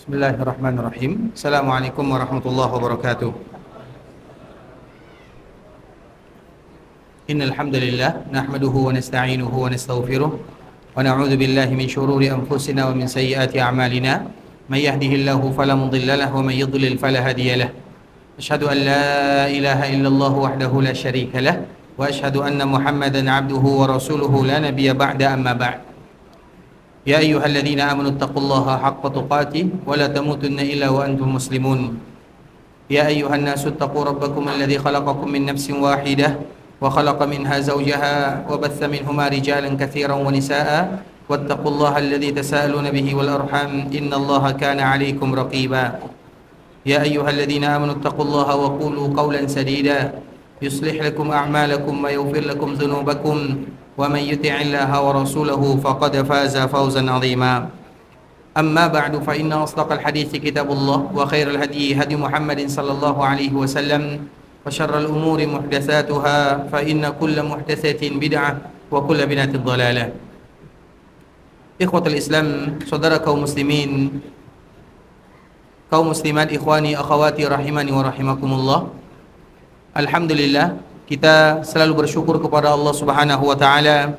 Bismillahirrahmanirrahim. Assalamualaikum warahmatullahi wabarakatuh. Innal hamdalillah nahmaduhu wa nasta'inuhu wa nastaghfiruh wa na'udzu billahi min shururi anfusina wa min sayyiati a'malina. May yahdihillahu fala mudilla lahu wa may yudlil fala hadiya lahu. Asyhadu an la ilaha illallah wahdahu la syarika lah wa asyhadu anna Muhammadan 'abduhu wa rasuluhu la nabiyya ba'da amma ba'd. Ya ayyuhalladzina amanu taqullaha haqqa tuqatih wa la tamutunna illa wa antum muslimun. Ya ayyuhan nasu taqu rabbakum alladzi khalaqakum min nafsin wahidah wa khalaqa minha zawjaha wa batha minhuma rijalan katsiran wa nisaa'a wattaqullaha alladzi tasaaluna bihi wal arham innallaha kana 'alaykum raqiba. Ya ayyuhalladzina amanu taqullaha wa qulu qawlan sadida yuslih lakum a'malakum wa yaghfir lakum dhunubakum ومن يطع الله ورسوله فقد فاز فوزا عظيما أما بعد فإن أصدق الحديث كتاب الله وخير الهدي هدي محمد صلى الله عليه وسلم وشر الأمور محدثاتها فإن كل محدثة بدعة وكل بدعة ضلالة. إخوة الإسلام saudara kaum muslimin kaum muslimat ikhwani akhawati rahimani wa rahimakumullah. Alhamdulillah, kita selalu bersyukur kepada Allah Subhanahu wa taala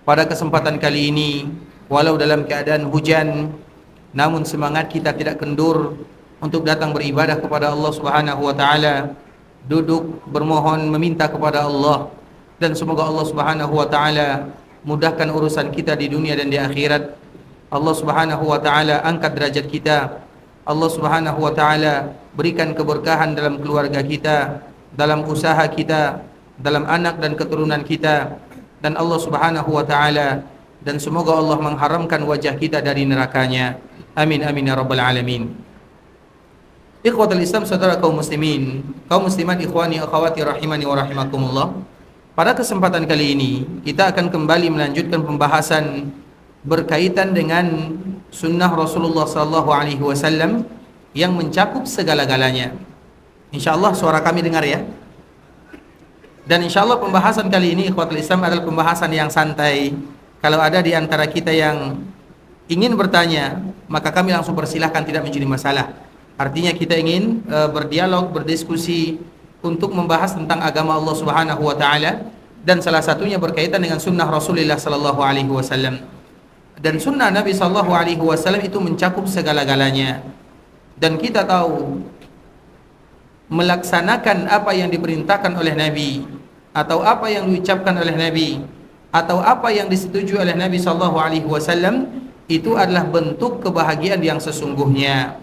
pada kesempatan kali ini, walau dalam keadaan hujan, namun semangat kita tidak kendur untuk datang beribadah kepada Allah Subhanahu wa taala, duduk bermohon meminta kepada Allah, dan semoga Allah Subhanahu wa taala mudahkan urusan kita di dunia dan di akhirat. Allah Subhanahu wa taala angkat derajat kita. Allah Subhanahu wa taala berikan keberkahan dalam keluarga kita, dalam usaha kita, dalam anak dan keturunan kita, dan Allah Subhanahu wa taala, dan semoga Allah mengharamkan wajah kita dari nerakanya. Amin amin ya rabbal alamin. Ikhwatul Islam, saudara kaum muslimin, kaum muslimat, ikhwani akhwati rahimani wa rahimakumullah. Pada kesempatan kali ini kita akan kembali melanjutkan pembahasan berkaitan dengan sunnah Rasulullah sallallahu alaihi wasallam yang mencakup segala-galanya. Insyaallah suara kami dengar ya. Dan insyaallah pembahasan kali ini ikhwatul Islam adalah pembahasan yang santai. Kalau ada di antara kita yang ingin bertanya, maka kami langsung persilahkan, tidak menjadi masalah. Artinya kita ingin berdialog, berdiskusi untuk membahas tentang agama Allah Subhanahu wa taala, dan salah satunya berkaitan dengan sunnah Rasulullah sallallahu alaihi wasallam. Dan sunnah Nabi sallallahu alaihi wasallam itu mencakup segala-galanya. Dan kita tahu melaksanakan apa yang diperintahkan oleh Nabi, atau apa yang diucapkan oleh Nabi, atau apa yang disetujui oleh Nabi sallallahu alaihi wasallam, itu adalah bentuk kebahagiaan yang sesungguhnya.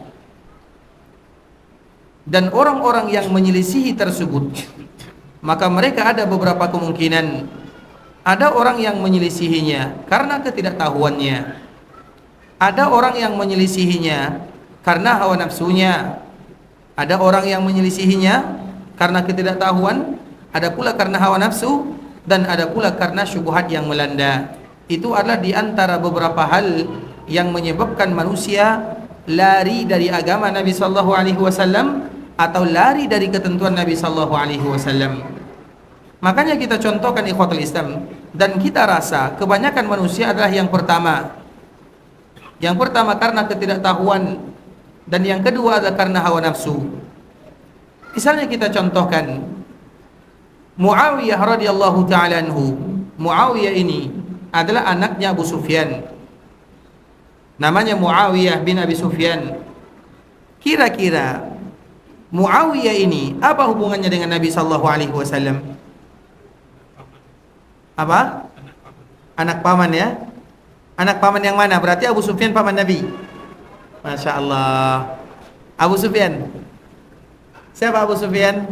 Dan orang-orang yang menyelisihi tersebut, maka mereka ada beberapa kemungkinan. Ada orang yang menyelisihinya karena ketidaktahuannya. Ada orang yang menyelisihinya karena hawa nafsunya. Ada orang yang menyelisihinya karena ketidaktahuan, ada pula karena hawa nafsu, dan ada pula karena syubhat yang melanda. Itu adalah di antara beberapa hal yang menyebabkan manusia lari dari agama Nabi sallallahu alaihi wasallam atau lari dari ketentuan Nabi sallallahu alaihi wasallam. Makanya kita contohkan ikhwatul Islam, dan kita rasa kebanyakan manusia adalah yang pertama. Yang pertama karena ketidaktahuan, dan yang kedua adalah karena hawa nafsu. Misalnya kita contohkan Muawiyah radhiyallahu ta'ala anhu. Muawiyah ini adalah anaknya Abu Sufyan. Namanya Muawiyah bin Abi Sufyan. Kira-kira Muawiyah ini apa hubungannya dengan Nabi sallallahu alaihi wasallam? Apa? Anak paman ya? Anak paman yang mana? Berarti Abu Sufyan paman Nabi. Masya Allah. Abu Sufyan. Siapa Abu Sufyan?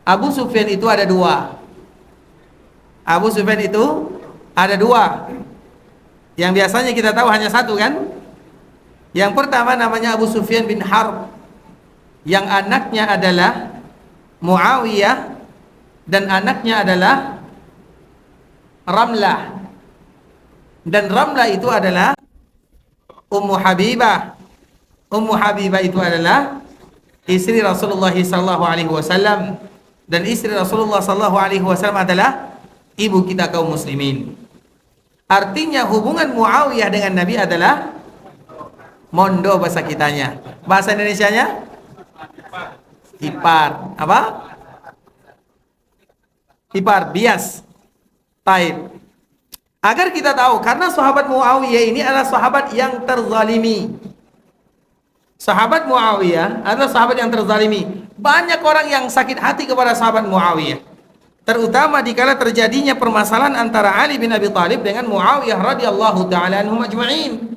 Abu Sufyan itu ada dua. Abu Sufyan itu ada dua. Yang biasanya kita tahu hanya satu kan? Yang pertama namanya Abu Sufyan bin Harb, yang anaknya adalah Muawiyah, dan anaknya adalah Ramlah. Dan Ramlah itu adalah Ummu Habibah. Ummu Habibah itu adalah istri Rasulullah sallallahu alaihi wasallam, dan istri Rasulullah sallallahu alaihi wasallam adalah ibu kita kaum muslimin. Artinya hubungan Muawiyah dengan Nabi adalah Mondo bahasa kitanya. Bahasa Indonesianya? Ipar. Apa? Ipar, bias. Taib. Agar kita tahu, karena sahabat Muawiyah ini adalah sahabat yang terzalimi. Sahabat Muawiyah adalah sahabat yang terzalimi. Banyak orang yang sakit hati kepada sahabat Muawiyah. Terutama dikala terjadinya permasalahan antara Ali bin Abi Thalib dengan Muawiyah radhiyallahu taala anhum ajma'in.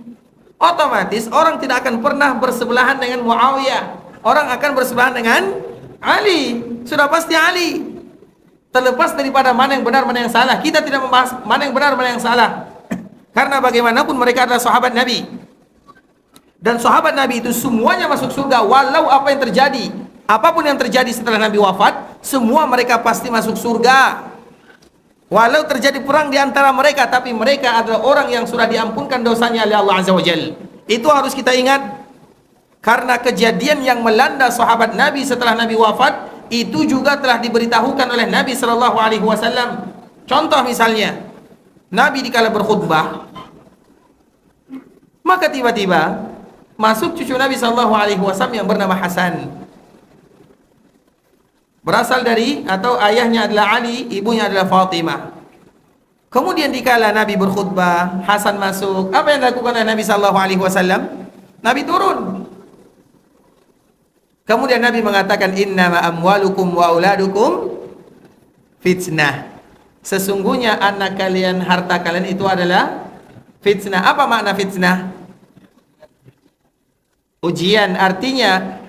Otomatis orang tidak akan pernah bersebelahan dengan Muawiyah. Orang akan bersebelahan dengan Ali. Sudah pasti Ali. Terlepas daripada mana yang benar, mana yang salah. Kita tidak membahas mana yang benar, mana yang salah. Karena bagaimanapun mereka adalah sahabat Nabi. Dan sahabat Nabi itu semuanya masuk surga walau apa yang terjadi. Apapun yang terjadi setelah Nabi wafat, semua mereka pasti masuk surga. Walau terjadi perang di antara mereka, tapi mereka adalah orang yang sudah diampunkan dosanya oleh Allah Azza wa Jalla. Itu harus kita ingat. Karena kejadian yang melanda sahabat Nabi setelah Nabi wafat itu juga telah diberitahukan oleh Nabi sallallahu alaihi wasallam. Contoh misalnya, Nabi dikala berkhutbah, maka tiba-tiba masuk cucu Nabi sallallahu alaihi wasallam yang bernama Hasan. Berasal dari atau ayahnya adalah Ali, ibunya adalah Fatimah. Kemudian dikala Nabi berkhutbah, Hasan masuk. Apa yang dilakukan oleh Nabi sallallahu alaihi wasallam? Nabi turun. Kemudian Nabi mengatakan, innama amwalukum wa auladukum fitnah. Sesungguhnya anak kalian, harta kalian itu adalah fitnah. Apa makna fitnah? Ujian. Artinya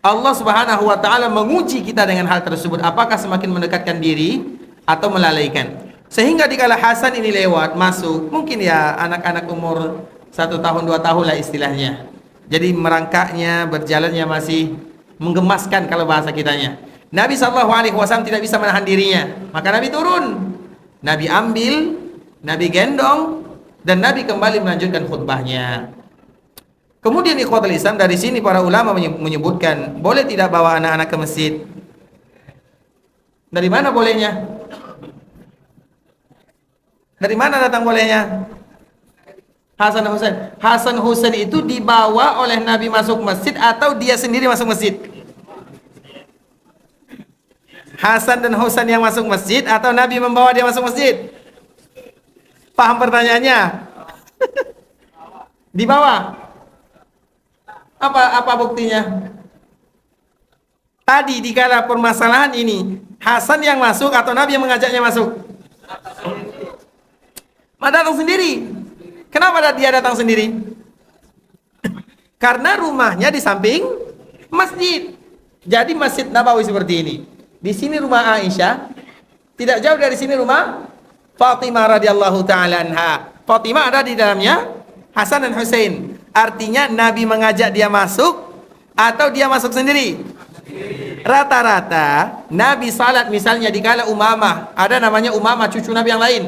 Allah Subhanahu wa taala menguji kita dengan hal tersebut. Apakah semakin mendekatkan diri atau melalaikan? Sehingga dikala Hasan ini lewat, masuk, mungkin ya anak-anak umur 1 tahun 2 tahun lah istilahnya. Jadi merangkaknya, berjalannya masih menggemaskan kalau bahasa kitanya. Nabi SAW tidak bisa menahan dirinya. Maka Nabi turun. Nabi ambil, Nabi gendong, dan Nabi kembali melanjutkan khutbahnya. Kemudian ikhwatul Islam, dari sini para ulama menyebutkan, boleh tidak bawa anak-anak ke masjid? Dari mana bolehnya? Dari mana datang bolehnya? Hasan Husain. Hasan Husain itu dibawa oleh Nabi masuk masjid atau dia sendiri masuk masjid? Hasan dan Husain yang masuk masjid atau Nabi membawa dia masuk masjid? Paham pertanyaannya? Dibawa. Apa buktinya? Tadi dikala permasalahan ini, Hasan yang masuk atau Nabi yang mengajaknya masuk? Datang sendiri. Kenapa dia datang sendiri? Karena rumahnya di samping masjid. Jadi Masjid Nabawi seperti ini. Di sini rumah Aisyah, tidak jauh dari sini rumah Fatimah radhiyallahu taala anha. Fatimah ada di dalamnya Hasan dan Husain. Artinya Nabi mengajak dia masuk atau dia masuk sendiri? Rata-rata Nabi salat misalnya dikala Umamah, ada namanya Umamah cucu Nabi yang lain.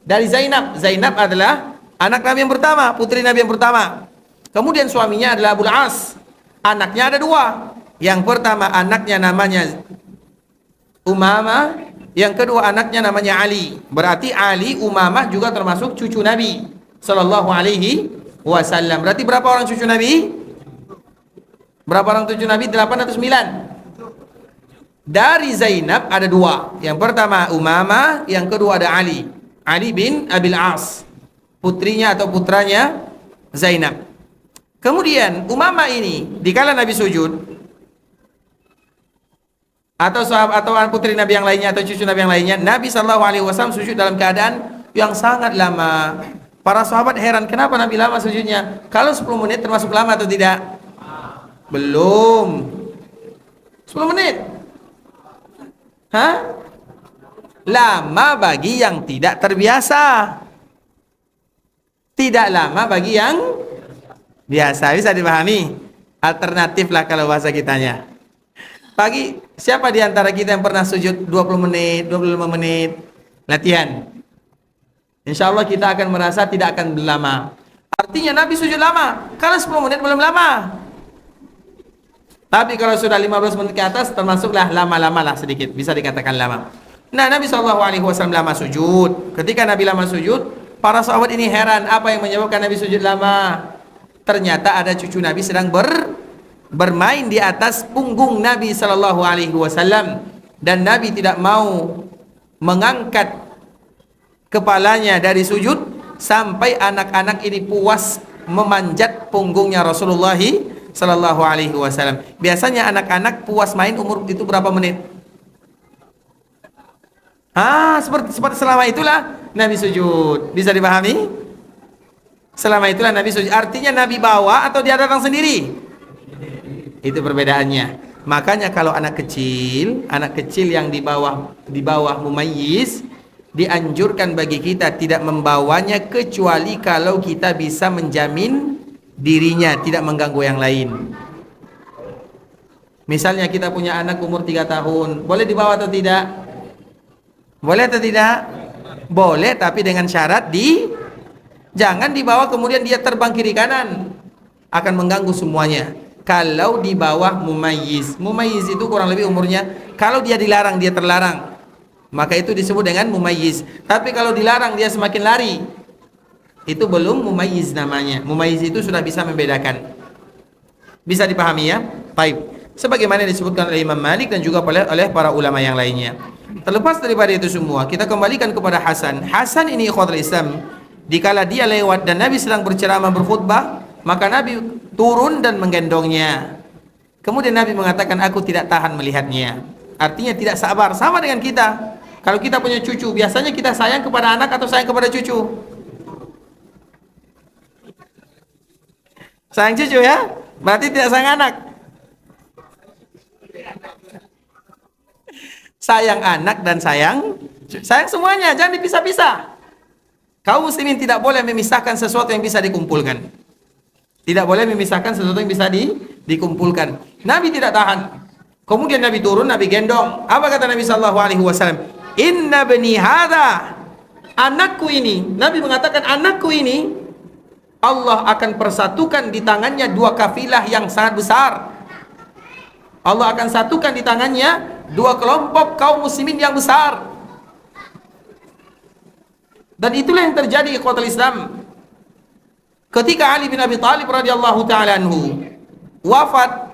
Dari Zainab. Zainab adalah anak Nabi yang pertama, putri Nabi yang pertama. Kemudian suaminya adalah Abul As. Anaknya ada 2. Yang pertama anaknya namanya Umamah, yang kedua anaknya namanya Ali. Berarti Ali, Umamah juga termasuk cucu Nabi sallallahu alaihi wasallam. Berarti berapa orang cucu Nabi? Berapa orang cucu Nabi? 8 atau 9? Dari Zainab ada 2. Yang pertama Umamah, yang kedua ada Ali. Ali bin Abil As, putrinya atau putranya Zainab. Kemudian Umamah ini dikala Nabi sujud, atau sahabat atau putri Nabi yang lainnya atau cucu Nabi yang lainnya, Nabi SAW sujud dalam keadaan yang sangat lama. Para sahabat heran, kenapa Nabi lama sujudnya? Kalau 10 menit termasuk lama atau tidak? Belum. 10 menit. Hah? Lama bagi yang tidak terbiasa. Tidak lama bagi yang biasa. Bisa dipahami? Alternatif lah kalau bahasa kitanya. Pagi, siapa di antara kita yang pernah sujud 20 menit, 25 menit? Latihan. Insya Allah kita akan merasa tidak akan lama. Artinya Nabi sujud lama. Kalau 10 menit belum lama. Tapi kalau sudah 15 menit ke atas, termasuklah lama-lama lah sedikit. Bisa dikatakan lama. Nah, Nabi SAW lama sujud. Ketika Nabi lama sujud, para sahabat ini heran, apa yang menyebabkan Nabi sujud lama? ternyata ada cucu Nabi sedang bermain di atas punggung Nabi sallallahu alaihi wasallam, dan Nabi tidak mau mengangkat kepalanya dari sujud sampai anak-anak ini puas memanjat punggungnya Rasulullah sallallahu alaihi wasallam. Biasanya anak-anak puas main umur itu berapa menit? Seperti selama itulah Nabi sujud. Bisa dipahami? Selama itulah Nabi sujud. Artinya Nabi bawa atau dia datang sendiri? Itu perbedaannya. Makanya kalau anak kecil yang di bawah mumayyiz, dianjurkan bagi kita tidak membawanya kecuali kalau kita bisa menjamin dirinya tidak mengganggu yang lain. Misalnya kita punya anak umur 3 tahun, boleh dibawa atau tidak? Boleh atau tidak? Boleh, tapi dengan syarat jangan dibawa kemudian dia terbang kiri kanan, akan mengganggu semuanya. Kalau di bawah mumayyiz itu kurang lebih umurnya, kalau dia dilarang dia terlarang, maka itu disebut dengan mumayyiz. Tapi kalau dilarang dia semakin lari, itu belum mumayyiz namanya. Mumayyiz itu sudah bisa membedakan. Bisa dipahami ya? Baik. Sebagaimana disebutkan oleh Imam Malik dan juga oleh para ulama yang lainnya. Terlepas daripada itu semua, kita kembalikan kepada Hasan. Hasan ini ikhwatul Islam, dikala dia lewat dan Nabi sedang berceramah berkhutbah, maka Nabi turun dan menggendongnya. Kemudian Nabi mengatakan, aku tidak tahan melihatnya. Artinya tidak sabar. Sama dengan kita. Kalau kita punya cucu, biasanya kita sayang kepada anak atau sayang kepada cucu? Sayang cucu ya? Berarti tidak sayang anak. Sayang anak dan sayang semuanya, jangan dipisah-pisah. Kaum muslimin tidak boleh memisahkan sesuatu yang bisa dikumpulkan. Tidak boleh memisahkan sesuatu yang bisa dikumpulkan. Nabi tidak tahan. Kemudian Nabi turun, Nabi gendong. Apa kata Nabi sallallahu alaihi wasallam? Inna bani hadza, anakku ini. Nabi mengatakan anakku ini Allah akan persatukan di tangannya 2 kafilah yang sangat besar. Allah akan satukan di tangannya 2 kelompok kaum muslimin yang besar. Dan itulah yang terjadi ikhwatul Islam. Ketika Ali bin Abi Thalib radhiyallahu taala anhu wafat,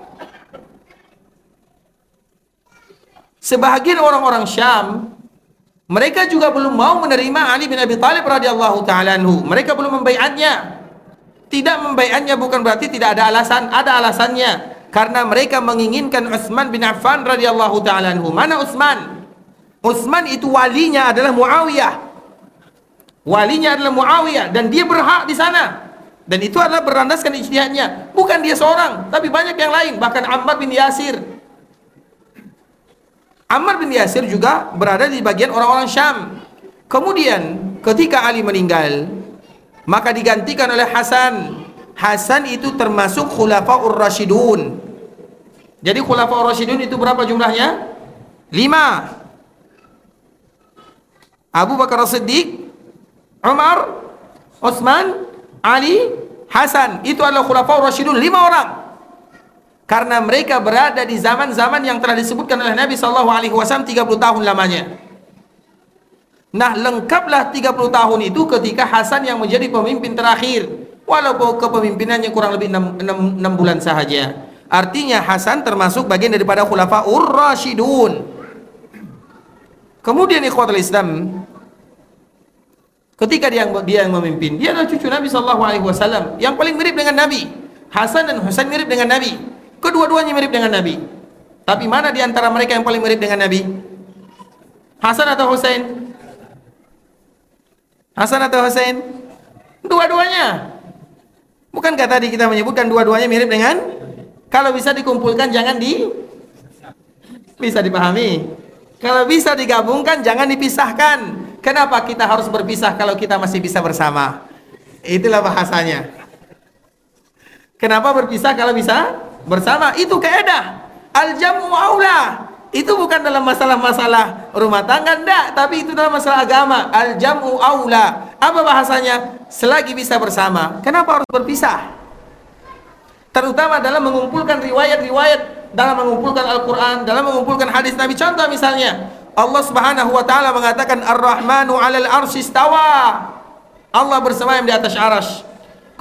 sebahagian orang-orang Syam mereka juga belum mau menerima Ali bin Abi Thalib radhiyallahu taala anhu. Mereka belum membaiatnya. Tidak membaiatnya bukan berarti tidak ada alasan, ada alasannya. Karena mereka menginginkan Utsman bin Affan radhiyallahu taala anhu. Mana Utsman? Utsman itu walinya adalah Muawiyah. Walinya adalah Muawiyah dan dia berhak di sana. Dan itu adalah berlandaskan ijtihadnya. Bukan dia seorang, tapi banyak yang lain. Bahkan Ammar bin Yasir. Ammar bin Yasir juga berada di bagian orang-orang Syam. Kemudian ketika Ali meninggal, maka digantikan oleh Hasan. Hasan itu termasuk Khulafaur Rasyidun. Jadi Khulafaur Rasyidun itu berapa jumlahnya? 5. Abu Bakar As-Siddiq, Umar, Utsman, Ali, Hasan. Itu adalah Khulafaur Rasyidun, 5 orang. Karena mereka berada di zaman-zaman yang telah disebutkan oleh Nabi SAW 30 tahun lamanya. Nah, lengkaplah 30 tahun itu ketika Hasan yang menjadi pemimpin terakhir. Walaupun kepemimpinannya kurang lebih 6 bulan sahaja. Artinya Hasan termasuk bagian daripada Khulafaur Rasyidun. Kemudian ikhwatul Islam, ketika dia yang memimpin, dia adalah cucu Nabi SAW yang paling mirip dengan Nabi. Hasan dan Husain mirip dengan Nabi. Kedua-duanya mirip dengan Nabi. Tapi mana di antara mereka yang paling mirip dengan Nabi? Hasan atau Husain? Hasan atau Husain? Dua-duanya. Bukankah tadi kita menyebutkan dua-duanya mirip dengan? Kalau bisa dikumpulkan jangan bisa dipahami. Kalau bisa digabungkan jangan dipisahkan. Kenapa kita harus berpisah kalau kita masih bisa bersama? Itulah bahasanya. Kenapa berpisah kalau bisa bersama? Itu kaidah. Al-jam'u aula. Itu bukan dalam masalah-masalah rumah tangga, enggak, tapi itu dalam masalah agama. Al-jam'u aula. Apa bahasanya? Selagi bisa bersama, kenapa harus berpisah? Terutama dalam mengumpulkan riwayat-riwayat, dalam mengumpulkan Al-Quran, dalam mengumpulkan hadis Nabi. Contoh misalnya, Allah Subhanahu wa taala mengatakan Ar-Rahmanu 'alal arsy istawa. Allah bersemayam di atas arsy.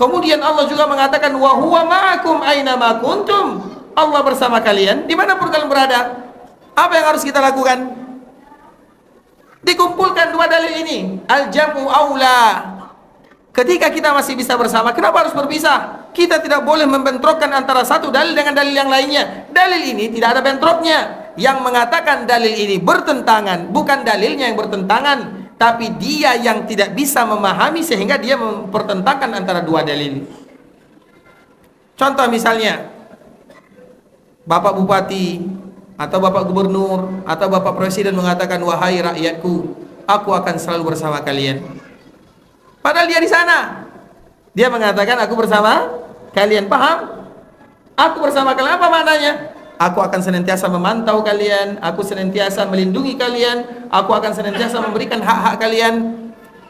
Kemudian Allah juga mengatakan wa huwa ma'akum aina ma kuntum. Allah bersama kalian dimanapun kalian berada. Apa yang harus kita lakukan? Dikumpulkan dua dalil ini. Al-jam'u aula. Ketika kita masih bisa bersama, kenapa harus berpisah? Kita tidak boleh membentrokkan antara satu dalil dengan dalil yang lainnya. Dalil ini tidak ada bentroknya. Yang mengatakan dalil ini bertentangan, bukan dalilnya yang bertentangan, tapi dia yang tidak bisa memahami sehingga dia mempertentangkan antara dua dalil. Contoh misalnya, Bapak Bupati atau Bapak Gubernur atau Bapak Presiden mengatakan, wahai rakyatku, aku akan selalu bersama kalian. Padahal dia di sana, dia mengatakan aku bersama kalian. Paham? Aku bersama kalian apa maknanya? Aku akan senantiasa memantau kalian, aku senantiasa melindungi kalian, aku akan senantiasa memberikan hak-hak kalian.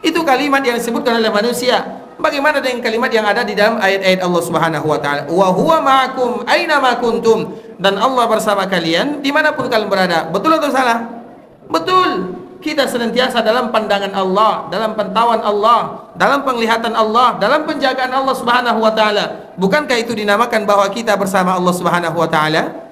Itu kalimat yang disebutkan oleh manusia. Bagaimana dengan kalimat yang ada di dalam ayat-ayat Allah Subhanahu wa taala? Wa huwa ma'akum aina ma kuntum. Dan Allah bersama kalian dimanapun kalian berada. Betul atau salah? Betul. Kita senantiasa dalam pandangan Allah, dalam pantauan Allah, dalam penglihatan Allah, dalam penjagaan Allah Subhanahu wa taala. Bukankah itu dinamakan bahwa kita bersama Allah Subhanahu wa taala?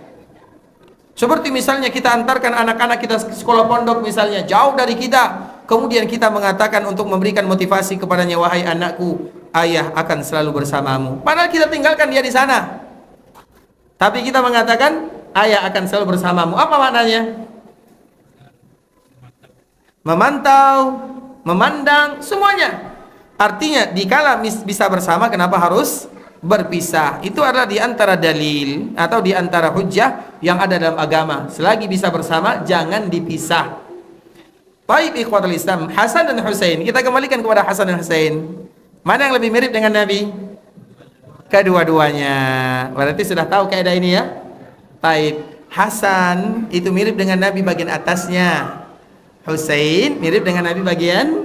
Seperti misalnya kita antarkan anak-anak kita ke sekolah pondok misalnya, jauh dari kita. Kemudian kita mengatakan untuk memberikan motivasi kepadanya, wahai anakku, ayah akan selalu bersamamu. Padahal kita tinggalkan dia di sana. Tapi kita mengatakan ayah akan selalu bersamamu. Apa maknanya? Memantau, memandang, semuanya. Artinya dikala bisa bersama, kenapa harus berpisah? Itu adalah di antara dalil atau di antara hujjah yang ada dalam agama. Selagi bisa bersama, jangan dipisah. Baik ikhwatul Islam, Hasan dan Husain. Kita kembalikan kepada Hasan dan Husain. Mana yang lebih mirip dengan Nabi? Kedua-duanya. Berarti sudah tahu kaidah ini ya. Baik, Hasan itu mirip dengan Nabi bagian atasnya, Husain mirip dengan Nabi bagian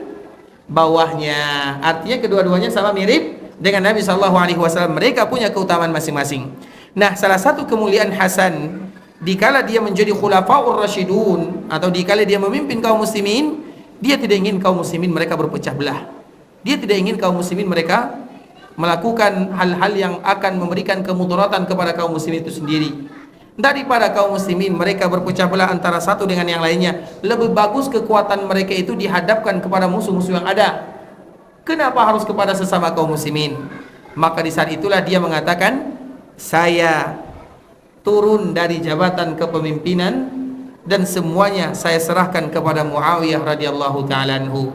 bawahnya. Artinya kedua-duanya sama mirip dengan Nabi SAW. Mereka punya keutamaan masing-masing. Nah, salah satu kemuliaan Hasan dikala dia menjadi khulafaur rasyidun atau dikala dia memimpin kaum muslimin, dia tidak ingin kaum muslimin mereka berpecah belah. Dia tidak ingin kaum muslimin mereka melakukan hal-hal yang akan memberikan kemudaratan kepada kaum muslimin itu sendiri. Daripada kaum muslimin mereka berpecah belah antara satu dengan yang lainnya, lebih bagus kekuatan mereka itu dihadapkan kepada musuh-musuh yang ada. Kenapa harus kepada sesama kaum muslimin? Maka di saat itulah dia mengatakan, saya turun dari jabatan kepemimpinan dan semuanya saya serahkan kepada Muawiyah radhiyallahu ta'ala anhu.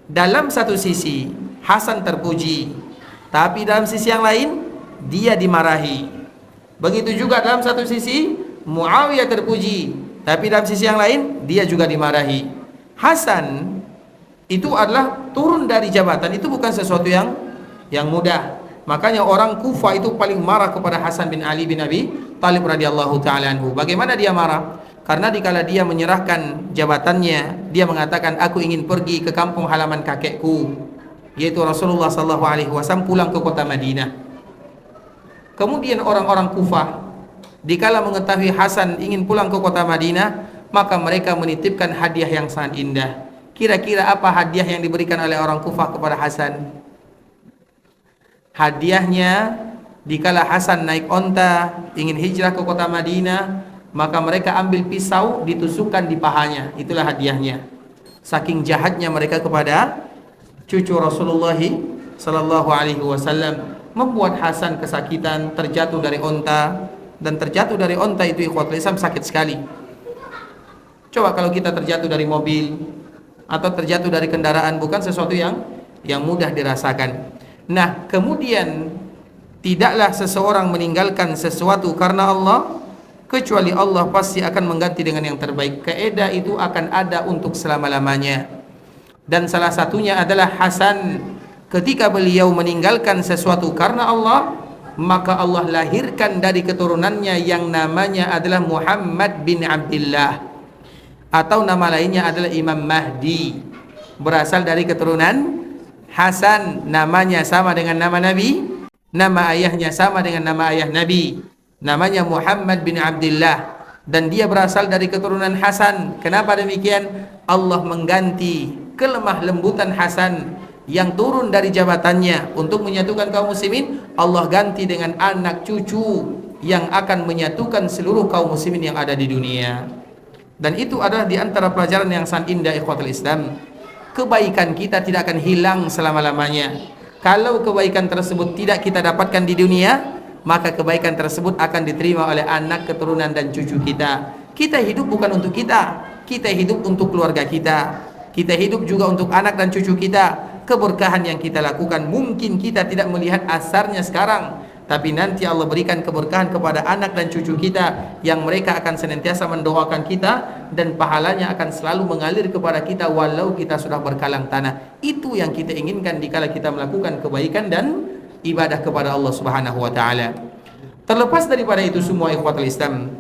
Dalam satu sisi Hasan terpuji, tapi dalam sisi yang lain dia dimarahi. Begitu juga dalam satu sisi Muawiyah terpuji, tapi dalam sisi yang lain dia juga dimarahi. Hasan itu adalah turun dari jabatan, itu bukan sesuatu yang mudah. Makanya orang Kufah itu paling marah kepada Hasan bin Ali bin Abi Thalib radhiyallahu ta'ala anhu. Bagaimana dia marah? Karena dikala dia menyerahkan jabatannya, dia mengatakan, aku ingin pergi ke kampung halaman kakekku, yaitu Rasulullah SAW, pulang ke kota Madinah. Kemudian orang-orang Kufah dikala mengetahui Hasan ingin pulang ke kota Madinah, maka mereka menitipkan hadiah yang sangat indah. Kira-kira apa hadiah yang diberikan oleh orang Kufah kepada Hasan? Hadiahnya, dikala Hasan naik onta ingin hijrah ke kota Madinah, maka mereka ambil pisau ditusukkan di pahanya. Itulah hadiahnya. Saking jahatnya mereka kepada cucu Rasulullah sallallahu alaihi wasallam, membuat Hasan kesakitan, terjatuh dari onta. Dan terjatuh dari onta itu ikhwatul Islam sakit sekali. Coba kalau kita terjatuh dari mobil atau terjatuh dari kendaraan, bukan sesuatu yang mudah dirasakan. Nah, kemudian tidaklah seseorang meninggalkan sesuatu karena Allah kecuali Allah pasti akan mengganti dengan yang terbaik. Kaidah itu akan ada untuk selama-lamanya. Dan salah satunya adalah Hasan, ketika beliau meninggalkan sesuatu karena Allah, maka Allah lahirkan dari keturunannya yang namanya adalah Muhammad bin Abdullah, atau nama lainnya adalah Imam Mahdi, berasal dari keturunan Hasan. Namanya sama dengan nama Nabi, nama ayahnya sama dengan nama ayah Nabi, namanya Muhammad bin Abdullah, dan dia berasal dari keturunan Hasan. Kenapa demikian? Allah mengganti kelemah lembutan Hasan yang turun dari jabatannya untuk menyatukan kaum muslimin, Allah ganti dengan anak cucu yang akan menyatukan seluruh kaum muslimin yang ada di dunia. Dan itu adalah di antara pelajaran yang sangat indah ikhwatul Islam. Kebaikan kita tidak akan hilang selama-lamanya. Kalau kebaikan tersebut tidak kita dapatkan di dunia, maka kebaikan tersebut akan diterima oleh anak, keturunan dan cucu kita. Kita hidup bukan untuk kita, kita hidup untuk keluarga kita, kita hidup juga untuk anak dan cucu kita. Keberkahan yang kita lakukan mungkin kita tidak melihat asarnya sekarang, tapi nanti Allah berikan keberkahan kepada anak dan cucu kita yang mereka akan senantiasa mendoakan kita dan pahalanya akan selalu mengalir kepada kita walau kita sudah berkalang tanah. Itu yang kita inginkan dikala kita melakukan kebaikan dan ibadah kepada Allah Subhanahu wa taala. Terlepas daripada itu semua ikhwatul Islam,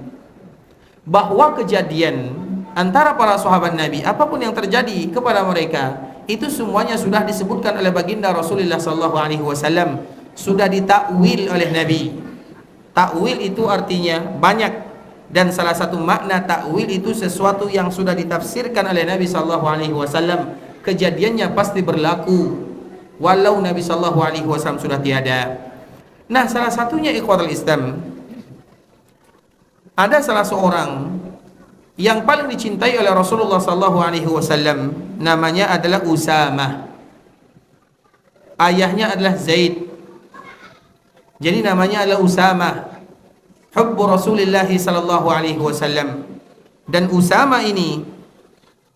bahwa kejadian antara para sahabat Nabi, apapun yang terjadi kepada mereka, itu semuanya sudah disebutkan oleh baginda Rasulullah sallallahu alaihi wasallam, sudah ditakwil oleh Nabi. Takwil itu artinya banyak, dan salah satu makna takwil itu sesuatu yang sudah ditafsirkan oleh Nabi sallallahu alaihi wasallam, kejadiannya pasti berlaku walau Nabi sallallahu alaihi wasallam sudah tiada. Nah, salah satunya ikhwatul Islam, ada salah seorang yang paling dicintai oleh Rasulullah sallallahu alaihi wasallam, namanya adalah Usamah. Ayahnya adalah Zaid. Jadi namanya adalah Usamah, hubbu Rasulillah sallallahu alaihi wasallam. Dan Usamah ini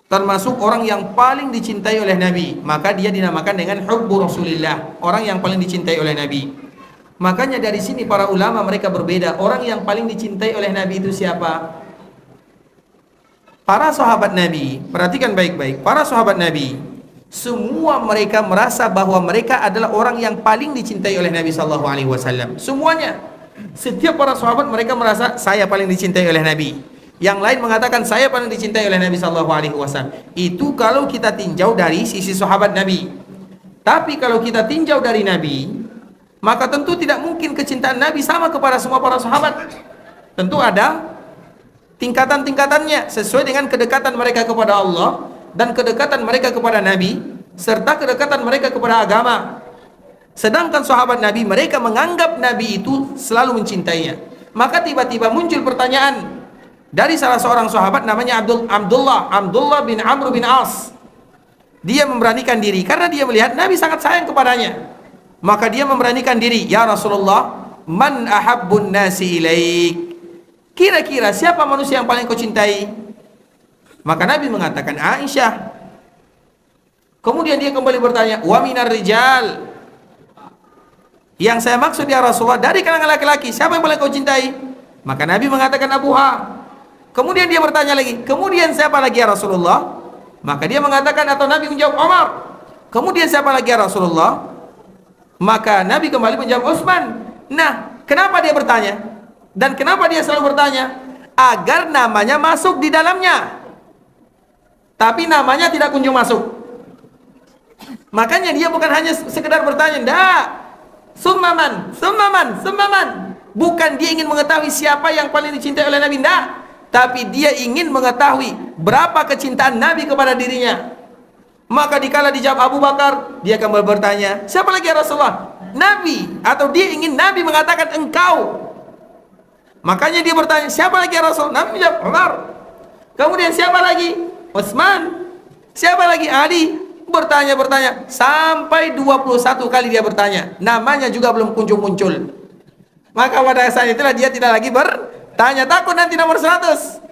termasuk orang yang paling dicintai oleh Nabi, maka dia dinamakan dengan hubbu Rasulillah, orang yang paling dicintai oleh Nabi. Makanya dari sini para ulama mereka berbeda, orang yang paling dicintai oleh Nabi itu siapa? Para sahabat Nabi, perhatikan baik-baik, para sahabat Nabi, semua mereka merasa bahwa mereka adalah orang yang paling dicintai oleh Nabi sallallahu alaihi wasallam. Semuanya, setiap para sahabat mereka merasa saya paling dicintai oleh Nabi. Yang lain mengatakan saya paling dicintai oleh Nabi sallallahu alaihi wasallam. Itu kalau kita tinjau dari sisi sahabat Nabi. Tapi kalau kita tinjau dari Nabi, maka tentu tidak mungkin kecintaan Nabi sama kepada semua para sahabat. Tentu ada tingkatan-tingkatannya sesuai dengan kedekatan mereka kepada Allah dan kedekatan mereka kepada Nabi serta kedekatan mereka kepada agama. Sedangkan sahabat Nabi, mereka menganggap Nabi itu selalu mencintainya. Maka tiba-tiba muncul pertanyaan dari salah seorang sahabat namanya Abdullah bin Amr bin As. Dia memberanikan diri karena dia melihat Nabi sangat sayang kepadanya. Maka dia memberanikan diri, ya Rasulullah, man ahabbun nasi ilaik, kira-kira siapa manusia yang paling kau cintai? Maka Nabi mengatakan Aisyah. Kemudian dia kembali bertanya, wa minar rijal, yang saya maksud ya Rasulullah dari kalangan laki-laki siapa yang paling kau cintai? Maka Nabi mengatakan Abuha. Kemudian dia bertanya lagi, kemudian siapa lagi ya Rasulullah? Maka dia mengatakan, atau Nabi menjawab Umar. Kemudian siapa lagi ya Rasulullah? Maka Nabi kembali menjawab Utsman. Nah, kenapa dia bertanya? Dan kenapa dia selalu bertanya? Agar namanya masuk di dalamnya, tapi namanya tidak kunjung masuk. Makanya dia bukan hanya sekedar bertanya, ndak, summaman. Bukan dia ingin mengetahui siapa yang paling dicintai oleh Nabi, ndak, tapi dia ingin mengetahui berapa kecintaan Nabi kepada dirinya. Maka dikala dijawab Abu Bakar, dia akan bertanya, siapa lagi ya Rasulullah? Nabi, atau dia ingin Nabi mengatakan engkau. Makanya dia bertanya, siapa lagi ya Rasul? Nabi menjawab Umar. Kemudian siapa lagi? Utsman. Siapa lagi? Ali. Bertanya sampai 21 kali dia bertanya. Namanya juga belum kunjung muncul. Maka pada saat itulah dia tidak lagi bertanya, takut nanti nomor 100.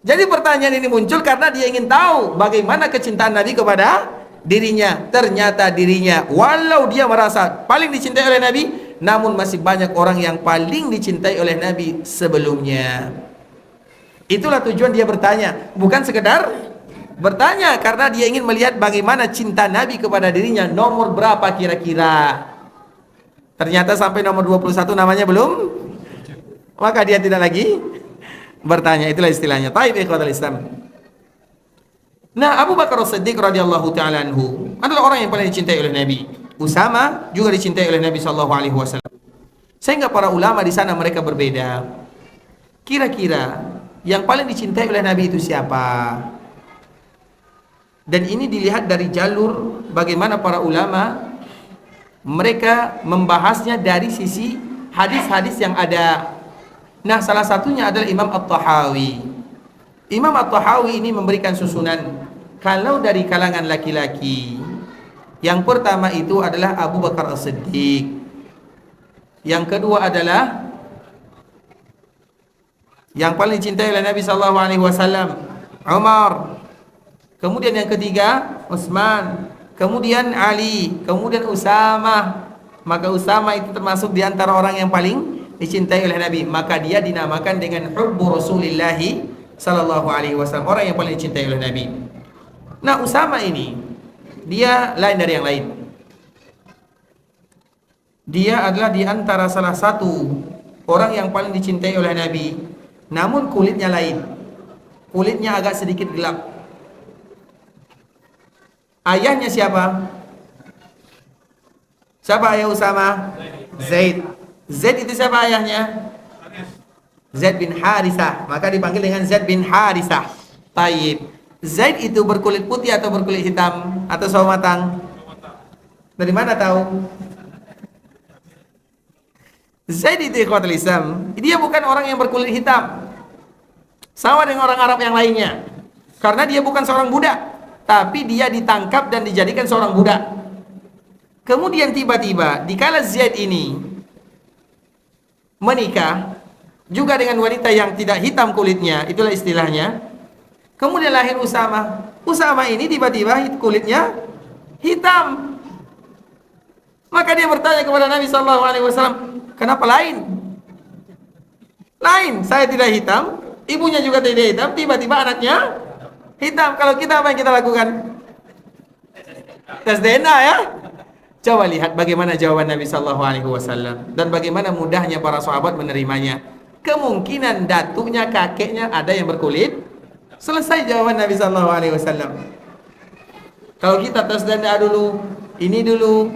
Jadi pertanyaan ini muncul karena dia ingin tahu bagaimana kecintaan Nabi kepada dirinya. Ternyata dirinya, walau dia merasa paling dicintai oleh Nabi, namun masih banyak orang yang paling dicintai oleh Nabi sebelumnya. Itulah tujuan dia bertanya, bukan sekedar bertanya karena dia ingin melihat bagaimana cinta Nabi kepada dirinya, nomor berapa kira-kira. Ternyata sampai nomor 21 namanya belum, maka dia tidak lagi bertanya. Itulah istilahnya. Taib ikhwatul Islam. Nah, Abu Bakar As-Siddiq radhiyallahu taala anhu adalah orang yang paling dicintai oleh Nabi. Usama juga dicintai oleh Nabi sallallahu alaihi wasallam. Sehingga para ulama di sana mereka berbeda. Kira-kira yang paling dicintai oleh Nabi itu siapa? Dan ini dilihat dari jalur bagaimana para ulama mereka membahasnya dari sisi hadis-hadis yang ada. Nah, salah satunya adalah Imam At-Tahawi. Imam At-Tahawi ini memberikan susunan. Kalau dari kalangan laki-laki, yang pertama itu adalah Abu Bakar As-Siddiq. Yang kedua adalah yang paling dicintai oleh Nabi SAW, Umar. Kemudian yang ketiga Utsman, kemudian Ali, kemudian Usamah. Maka Usamah itu termasuk di antara orang yang paling dicintai oleh Nabi. Maka dia dinamakan dengan hubbu Rasulillah sallallahu alaihi wasallam, orang yang paling dicintai oleh Nabi. Nah, Usamah ini dia lain dari yang lain. Dia adalah di antara salah satu orang yang paling dicintai oleh Nabi. Namun kulitnya lain. Kulitnya agak sedikit gelap. Ayahnya siapa? Siapa ayah Usamah? Zaid. Zaid itu siapa ayahnya? Zaid bin Harisah. Maka dipanggil dengan Zaid bin Harisah. Taib. Zaid itu berkulit putih atau berkulit hitam atau sawo matang? Dari mana tahu? Zaid itu ikhwatul Islam, dia bukan orang yang berkulit hitam. Sama dengan orang Arab yang lainnya. Karena dia bukan seorang budak, tapi dia ditangkap dan dijadikan seorang budak. Kemudian tiba-tiba dikala Zaid ini menikah juga dengan wanita yang tidak hitam kulitnya, itulah istilahnya. Kemudian lahir Usamah. Usamah ini tiba-tiba kulitnya hitam. Maka dia bertanya kepada Nabi SAW, kenapa lain? Lain, saya tidak hitam, ibunya juga tidak hitam, tiba-tiba anaknya hitam. Kalau kita apa yang kita lakukan? Tes DNA ya. Coba lihat bagaimana jawaban Nabi SAW dan bagaimana mudahnya para sahabat menerimanya. Kemungkinan datuknya, kakeknya ada yang berkulit. Selesai jawaban Nabi SAW. Kalau kita tes DNA dulu, ini dulu,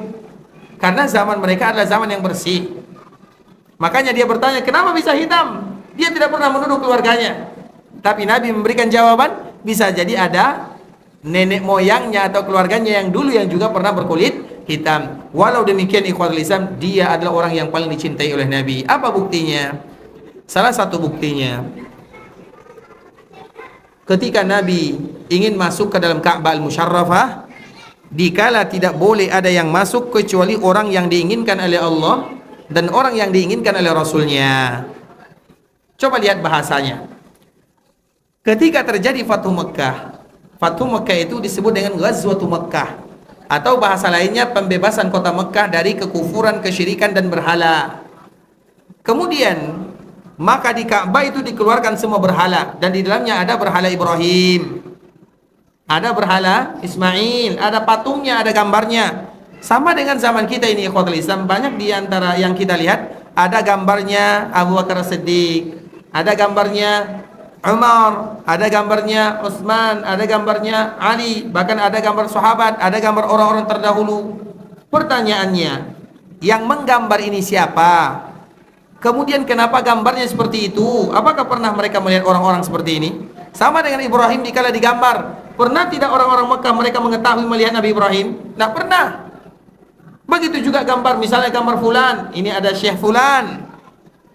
karena zaman mereka adalah zaman yang bersih. Makanya dia bertanya, kenapa bisa hitam? Dia tidak pernah menuduh keluarganya. Tapi Nabi memberikan jawaban, bisa jadi ada nenek moyangnya atau keluarganya yang dulu yang juga pernah berkulit hitam. Walau demikian ikhwatul Islam, dia adalah orang yang paling dicintai oleh Nabi. Apa buktinya? Salah satu buktinya, ketika Nabi ingin masuk ke dalam Ka'bah Al-Musyarrafah, dikala tidak boleh ada yang masuk kecuali orang yang diinginkan oleh Allah dan orang yang diinginkan oleh Rasulnya. Coba lihat bahasanya. Ketika terjadi Fathu Mekkah, Fathu Mekkah itu disebut dengan Ghazwatu Mekkah, atau bahasa lainnya pembebasan kota Mekkah dari kekufuran, kesyirikan dan berhala. Kemudian maka di Ka'bah itu dikeluarkan semua berhala, dan di dalamnya ada berhala Ibrahim, ada berhala Ismail, ada patungnya, ada gambarnya. Sama dengan zaman kita ini ikhwatul Islam, banyak di antara yang kita lihat ada gambarnya Abu Bakar Siddiq, ada gambarnya Umar, ada gambarnya Utsman, ada gambarnya Ali, bahkan ada gambar sahabat, ada gambar orang-orang terdahulu. Pertanyaannya, yang menggambar ini siapa? Kemudian kenapa gambarnya seperti itu? Apakah pernah mereka melihat orang-orang seperti ini? Sama dengan Ibrahim dikala digambar. Pernah tidak orang-orang Mekah mereka mengetahui melihat Nabi Ibrahim? Tidak pernah. Begitu juga gambar, misalnya gambar fulan, ini ada Syekh fulan.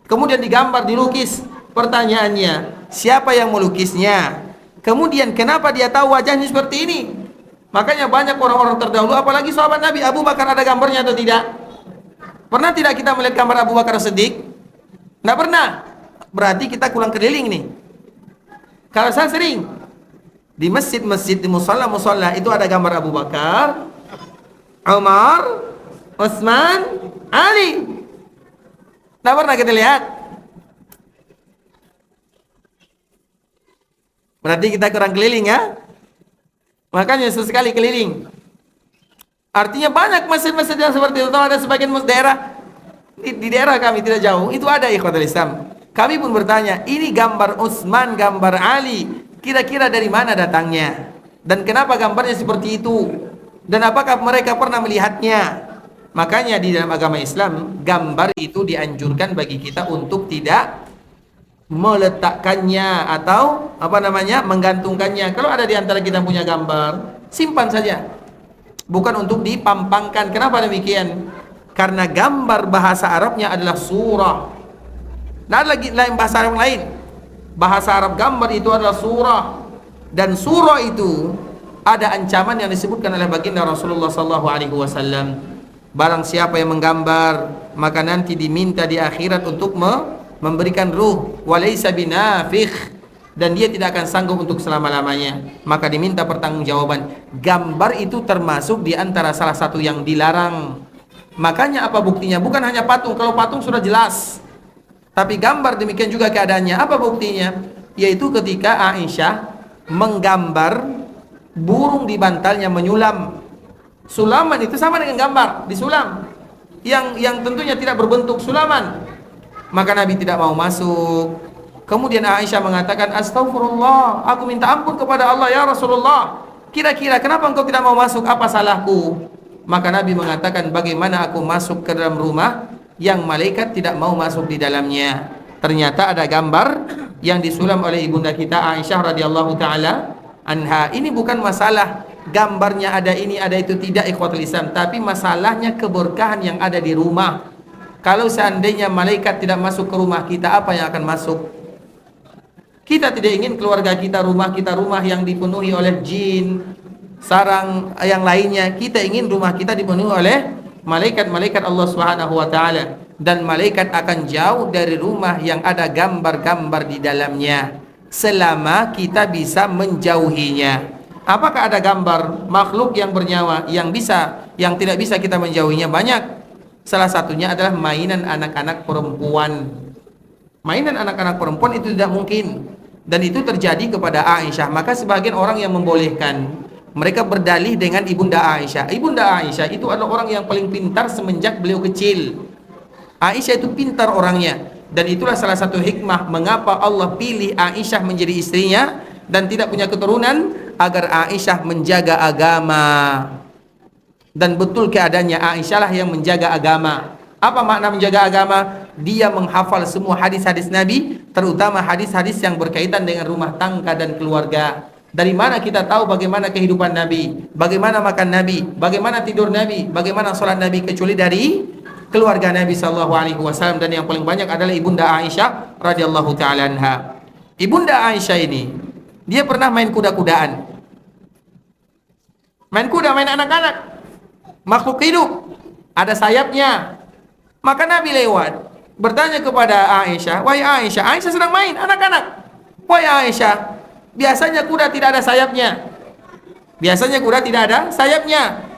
Kemudian digambar, dilukis. Pertanyaannya, siapa yang melukisnya? Kemudian kenapa dia tahu wajahnya seperti ini? Makanya banyak orang-orang terdahulu, apalagi sahabat Nabi, Abu Bakar ada gambarnya atau tidak? Pernah tidak kita melihat gambar Abu Bakar Siddiq? Tidak pernah. Berarti kita kurang keliling nih. Kalau saya sering di masjid-masjid, di musola-musola itu ada gambar Abu Bakar, Umar, Utsman, Ali. Tidak pernah kita lihat. Berarti kita kurang keliling ya. Makanya sesekali keliling. Artinya banyak masjid-masjid yang seperti itu. Ada sebagian daerah di daerah kami tidak jauh itu ada ikhwatul Islam. Kami pun bertanya, ini gambar Utsman, gambar Ali, kira-kira dari mana datangnya? Dan kenapa gambarnya seperti itu? Dan apakah mereka pernah melihatnya? Makanya di dalam agama Islam, gambar itu dianjurkan bagi kita untuk tidak meletakkannya atau menggantungkannya. Kalau ada di antara kita punya gambar, simpan saja. Bukan untuk dipampangkan. Kenapa demikian? Karena gambar bahasa Arabnya adalah surah. Tidak ada lagi lain bahasa Arab lain. Bahasa Arab gambar itu adalah surah. Dan surah itu ada ancaman yang disebutkan oleh baginda Rasulullah SAW. Barang siapa yang menggambar, maka nanti diminta di akhirat untuk memberikan ruh. Walaysa binafikh. Dan dia tidak akan sanggup untuk selama-lamanya. Maka diminta pertanggungjawaban. Gambar itu termasuk di antara salah satu yang dilarang. Makanya apa buktinya? Bukan hanya patung. Kalau patung sudah jelas. Tapi gambar demikian juga keadaannya. Apa buktinya? Yaitu ketika Aisyah menggambar burung di bantalnya menyulam. Sulaman itu sama dengan gambar, disulam. Yang tentunya tidak berbentuk sulaman. Maka Nabi tidak mau masuk. Kemudian Aisyah mengatakan, "Astaghfirullah, aku minta ampun kepada Allah ya Rasulullah. Kira-kira kenapa engkau tidak mau masuk? Apa salahku?" Maka Nabi mengatakan, "Bagaimana aku masuk ke dalam rumah yang malaikat tidak mau masuk di dalamnya?" Ternyata ada gambar yang disulam oleh ibunda kita Aisyah radhiyallahu taala anha. Ini bukan masalah gambarnya ada ini ada itu, tidak, ikhwatul Islam, tapi masalahnya keberkahan yang ada di rumah. Kalau seandainya malaikat tidak masuk ke rumah kita, apa yang akan masuk? Kita tidak ingin keluarga kita rumah yang dipenuhi oleh jin, sarang yang lainnya. Kita ingin rumah kita dipenuhi oleh malaikat-malaikat Allah Subhanahu wa taala, dan malaikat akan jauh dari rumah yang ada gambar-gambar di dalamnya selama kita bisa menjauhinya. Apakah ada gambar makhluk yang bernyawa yang tidak bisa kita menjauhinya? Banyak. Salah satunya adalah mainan anak-anak perempuan. Mainan anak-anak perempuan itu tidak mungkin, dan itu terjadi kepada Aisyah. Maka sebagian orang yang membolehkan, mereka berdalih dengan ibunda Aisyah. Ibunda Aisyah itu adalah orang yang paling pintar semenjak beliau kecil. Aisyah itu pintar orangnya, dan itulah salah satu hikmah mengapa Allah pilih Aisyah menjadi istrinya dan tidak punya keturunan, agar Aisyah menjaga agama. Dan betul keadaannya Aisyah lah yang menjaga agama. Apa makna menjaga agama? Dia menghafal semua hadis-hadis Nabi, terutama hadis-hadis yang berkaitan dengan rumah tangga dan keluarga. Dari mana kita tahu bagaimana kehidupan Nabi, bagaimana makan Nabi, bagaimana tidur Nabi, bagaimana sholat Nabi, kecuali dari keluarga Nabi sallallahu alaihi wasallam. Dan yang paling banyak adalah ibunda Aisyah radhiyallahu taala anha. Ibunda Aisyah ini, dia pernah main kuda-kudaan. Main kuda, main anak-anak. Makhluk hidup, ada sayapnya. Maka Nabi lewat, bertanya kepada Aisyah, "Wahai Aisyah, Aisyah sedang main anak-anak. Wahai Aisyah, biasanya kuda tidak ada sayapnya. Biasanya kuda tidak ada sayapnya."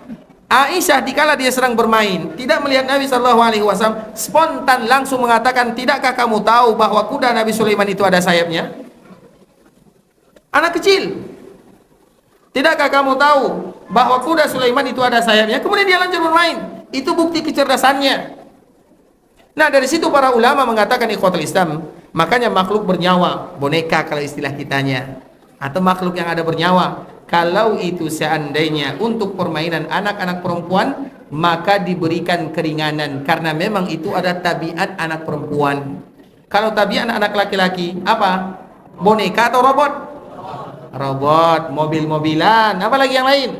Aisyah dikala dia sedang bermain, tidak melihat Nabi SAW, spontan langsung mengatakan, "Tidakkah kamu tahu bahwa kuda Nabi Sulaiman itu ada sayapnya?" Anak kecil. "Tidakkah kamu tahu bahwa kuda Sulaiman itu ada sayapnya?" Kemudian dia lanjut bermain. Itu bukti kecerdasannya. Nah, dari situ para ulama mengatakan, ikhwatul Islam, makanya makhluk bernyawa, boneka kalau istilah kitanya, atau makhluk yang ada bernyawa, kalau itu seandainya untuk permainan anak-anak perempuan, maka diberikan keringanan, karena memang itu ada tabiat anak perempuan. Kalau tabiat anak laki-laki, apa? Boneka atau robot? Robot, mobil-mobilan, apalagi yang lain.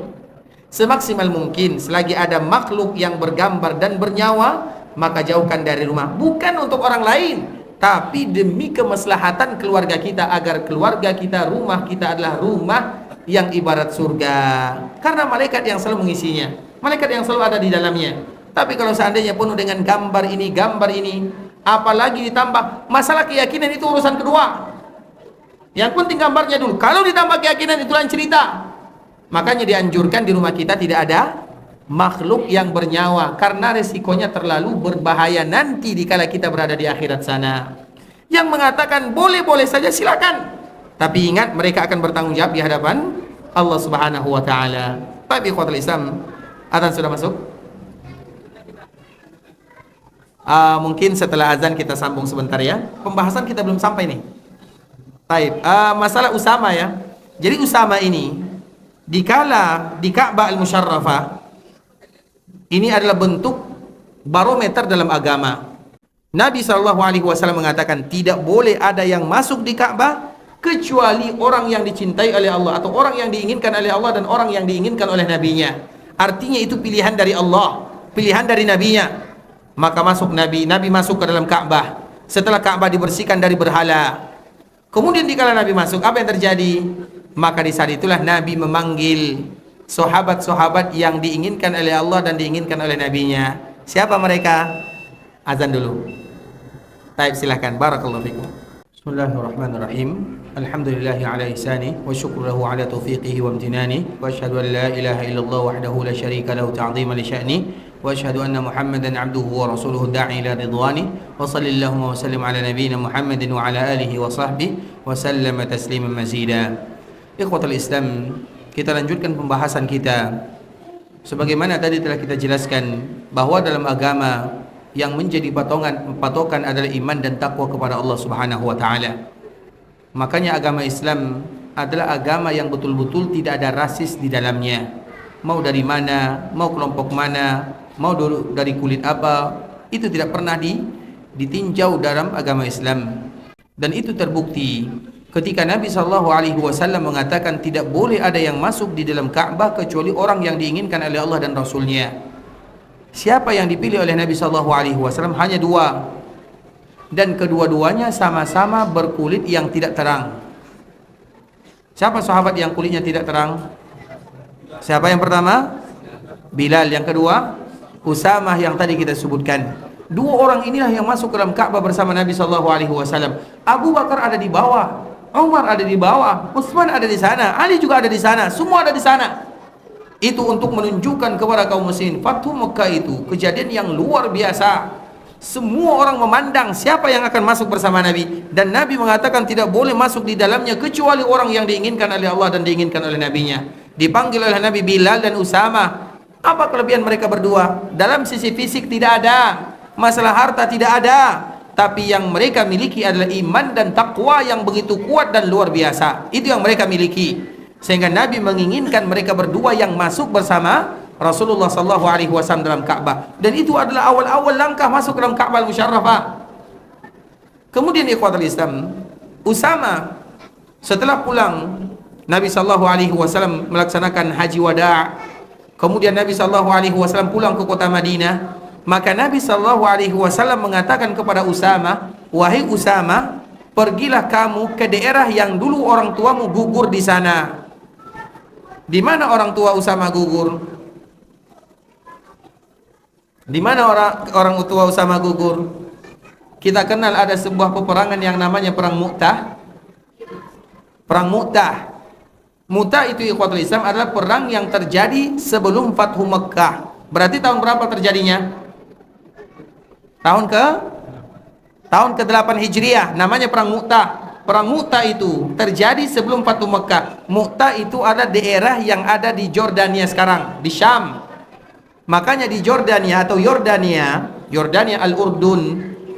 Semaksimal mungkin selagi ada makhluk yang bergambar dan bernyawa, maka jauhkan dari rumah. Bukan untuk orang lain, tapi demi kemaslahatan keluarga kita, agar keluarga kita, rumah kita adalah rumah yang ibarat surga, karena malaikat yang selalu mengisinya, malaikat yang selalu ada di dalamnya. Tapi kalau seandainya penuh dengan gambar ini, apalagi ditambah masalah keyakinan, itu urusan kedua. Yang penting gambarnya dulu. Kalau ditambah keyakinan, itu lain cerita. Makanya dianjurkan di rumah kita tidak ada makhluk yang bernyawa, karena resikonya terlalu berbahaya nanti dikala kita berada di akhirat sana. Yang mengatakan boleh-boleh saja silakan, tapi ingat mereka akan bertanggung jawab di hadapan Allah Subhanahu wa taala. Tapi ikhwatul Islam, azan sudah masuk. Mungkin setelah azan kita sambung sebentar ya. Pembahasan kita belum sampai nih. Baik, masalah Usama ya. Jadi Usama ini dikala di Ka'bah Al-Musyarrafah, ini adalah bentuk barometer dalam agama. Nabi SAW mengatakan tidak boleh ada yang masuk di Ka'bah kecuali orang yang dicintai oleh Allah, atau orang yang diinginkan oleh Allah dan orang yang diinginkan oleh nabinya. Artinya itu pilihan dari Allah, pilihan dari nabinya. Maka masuk Nabi masuk ke dalam Ka'bah. Setelah Ka'bah dibersihkan dari berhala, kemudian dikala Nabi masuk, apa yang terjadi? Maka di saat itulah Nabi memanggil sahabat-sahabat yang diinginkan oleh Allah dan diinginkan oleh nabinya. Siapa mereka? Azan dulu. Baik, silahkan. Barakallahu fikum. Bismillahirrahmanirrahim. Alhamdulillahi ala ihsani wa syukru lahu ala taufiqihi wa amtinani wa asyhadu an la ilaha illallah wahdahu la syarika lahu ta'dhiman li sya'ni wa asyhadu anna Muhammadan 'abduhu wa rasuluhu da'i ila ridwani wa sallallahu wa sallim ala nabiyyina Muhammadin wa ala alihi wa sahbihi wa sallama tasliman mazida. Ikhwatul Islam, kita lanjutkan pembahasan kita. Sebagaimana tadi telah kita jelaskan bahwa dalam agama yang menjadi patokan adalah iman dan takwa kepada Allah Subhanahu wa taala. Makanya agama Islam adalah agama yang betul-betul tidak ada rasis di dalamnya. Mau dari mana, mau kelompok mana, mau dari kulit apa, itu tidak pernah ditinjau dalam agama Islam. Dan itu terbukti ketika Nabi SAW mengatakan tidak boleh ada yang masuk di dalam Ka'bah kecuali orang yang diinginkan oleh Allah dan Rasulnya. Siapa yang dipilih oleh Nabi SAW? Hanya dua, dan kedua-duanya sama-sama berkulit yang tidak terang. Siapa sahabat yang kulitnya tidak terang? Siapa yang pertama? Bilal. Yang kedua Usamah yang tadi kita sebutkan. Dua orang inilah yang masuk ke dalam Ka'bah bersama Nabi SAW. Abu Bakar ada di bawah, Umar ada di bawah, Utsman ada di sana, Ali juga ada di sana, semua ada di sana. Itu untuk menunjukkan kepada kaum muslimin, Fathu Mekah itu kejadian yang luar biasa. Semua orang memandang siapa yang akan masuk bersama Nabi, dan Nabi mengatakan tidak boleh masuk di dalamnya kecuali orang yang diinginkan oleh Allah dan diinginkan oleh nabinya. Dipanggil oleh Nabi Bilal dan Usamah. Apa kelebihan mereka berdua? Dalam sisi fisik tidak ada, masalah harta tidak ada, tapi yang mereka miliki adalah iman dan takwa yang begitu kuat dan luar biasa. Itu yang mereka miliki, sehingga Nabi menginginkan mereka berdua yang masuk bersama Rasulullah SAW dalam Ka'bah. Dan itu adalah awal-awal langkah masuk dalam Ka'bah Al-Musyarrafah. Kemudian ikhwatul Islam, Usamah setelah pulang Nabi SAW melaksanakan haji wada', kemudian Nabi SAW pulang ke kota Madinah. Maka Nabi SAW mengatakan kepada Usamah, wahai Usamah, pergilah kamu ke daerah yang dulu orang tuamu gugur di sana. Di mana orang tua Usamah gugur? Di mana orang tua Usamah gugur? Kita kenal ada sebuah peperangan yang namanya perang Mu'tah. Perang Mu'tah. Mu'tah itu ikhwatul Islam adalah perang yang terjadi sebelum Fathu Mekah. Berarti tahun berapa terjadinya? Tahun ke-8 Hijriah. Namanya perang Mu'tah. Perang Mu'tah itu terjadi sebelum Fathu Mekah. Mu'tah itu adalah daerah yang ada di Jordania sekarang, di Syam. Makanya di Jordania atau Yordania Al-Urdun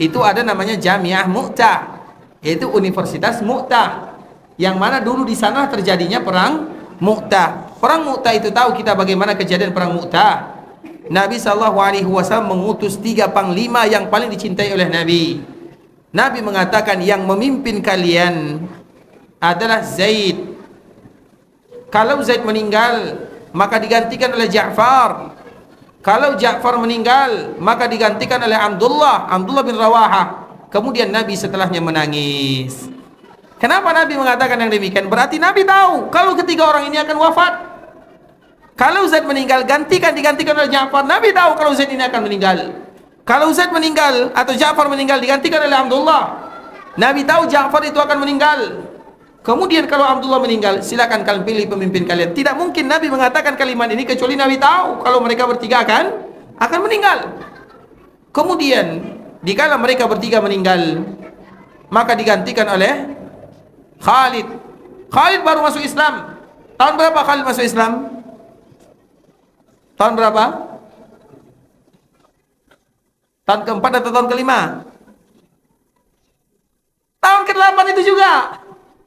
itu ada namanya Jamiah Mu'tah, yaitu Universitas Mu'tah, yang mana dulu di sana terjadinya perang Mu'tah. Perang Mu'tah itu tahu kita bagaimana kejadian perang Mu'tah. Nabi SAW mengutus 3 panglima yang paling dicintai oleh Nabi. Nabi mengatakan yang memimpin kalian adalah Zaid. Kalau Zaid meninggal, maka digantikan oleh Ja'far. Kalau Ja'far meninggal, maka digantikan oleh Abdullah bin Rawahah. Kemudian Nabi setelahnya menangis. Kenapa Nabi mengatakan yang demikian? Berarti Nabi tahu kalau ketiga orang ini akan wafat. Kalau Zaid meninggal, digantikan oleh Ja'far. Nabi tahu kalau Zaid ini akan meninggal. Kalau Zaid meninggal atau Ja'far meninggal, digantikan oleh Abdullah. Nabi tahu Ja'far itu akan meninggal. Kemudian kalau Abdullah meninggal, silakan kalian pilih pemimpin kalian. Tidak mungkin Nabi mengatakan kalimat ini kecuali Nabi tahu kalau mereka bertiga akan meninggal. Kemudian dikala mereka bertiga meninggal, maka digantikan oleh Khalid. Khalid baru masuk Islam. Tahun berapa Khalid masuk Islam? Tahun berapa? Tahun ke-4 atau tahun ke-5? Tahun ke-8 itu juga.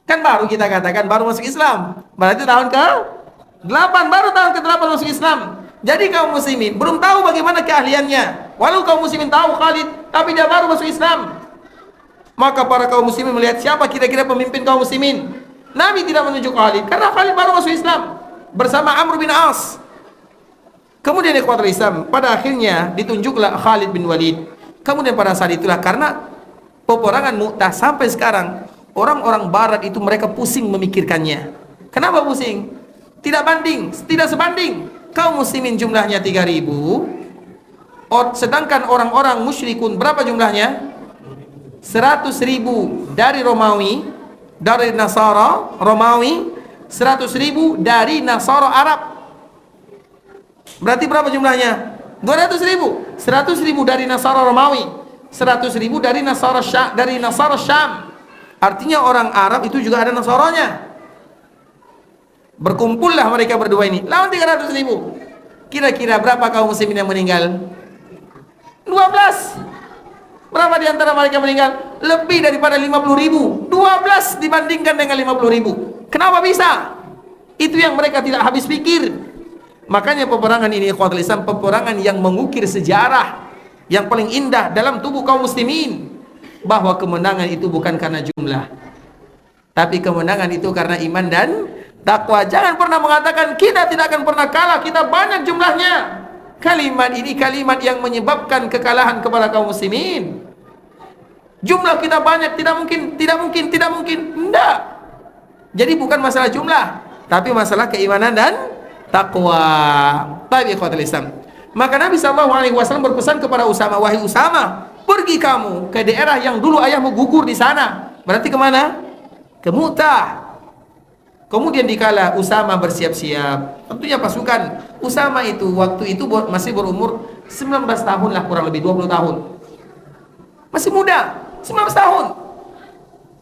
Kan baru kita katakan baru masuk Islam. Berarti tahun ke-8, baru tahun ke-8 masuk Islam. Jadi kaum muslimin belum tahu bagaimana keahliannya. Walau kaum muslimin tahu Khalid, tapi dia baru masuk Islam. Maka para kaum muslimin melihat siapa kira-kira pemimpin kaum muslimin. Nabi tidak menunjuk Khalid karena Khalid baru masuk Islam bersama Amr bin As. Kemudian ikhwatul Islam, pada akhirnya ditunjuklah Khalid bin Walid. Kemudian pada saat itulah, karena peperangan Mu'tah sampai sekarang orang-orang barat itu mereka pusing memikirkannya. Kenapa pusing? Tidak sebanding. Kaum muslimin jumlahnya 3.000, sedangkan orang-orang musyrikun berapa jumlahnya? 100.000 dari Romawi, dari Nasara Romawi, 100.000 dari Nasara Arab. Berarti berapa jumlahnya? 200.000. 100.000 dari Nasara Romawi, 100.000 dari Nasara Syam. Artinya orang Arab itu juga ada Nasaranya. Berkumpullah mereka berdua ini lawan 300.000. Kira-kira berapa kaum muslimin yang meninggal? 12. Berapa di antara mereka meninggal? Lebih daripada 50.000. 12 dibandingkan dengan 50.000. Kenapa bisa? Itu yang mereka tidak habis pikir. Makanya peperangan ini ikhwatul Islam, peperangan yang mengukir sejarah yang paling indah dalam tubuh kaum muslimin. Bahwa kemenangan itu bukan karena jumlah, tapi kemenangan itu karena iman dan takwa. Jangan pernah mengatakan kita tidak akan pernah kalah, kita banyak jumlahnya. Kalimat ini kalimat yang menyebabkan kekalahan kepada kaum muslimin. Jumlah kita banyak, tidak mungkin. Tidak. Jadi bukan masalah jumlah, tapi masalah keimanan dan takwa. Tapi ikhwatul Islam, maka Nabi SAW berpesan kepada Usama, wahai Usama, pergi kamu ke daerah yang dulu ayahmu gugur di sana. Berarti kemana? Ke Mu'tah. Kemudian dikala Usama bersiap-siap, tentunya pasukan Usama itu waktu itu masih berumur 19 tahun lah, kurang lebih 20 tahun. Masih muda, 19 tahun.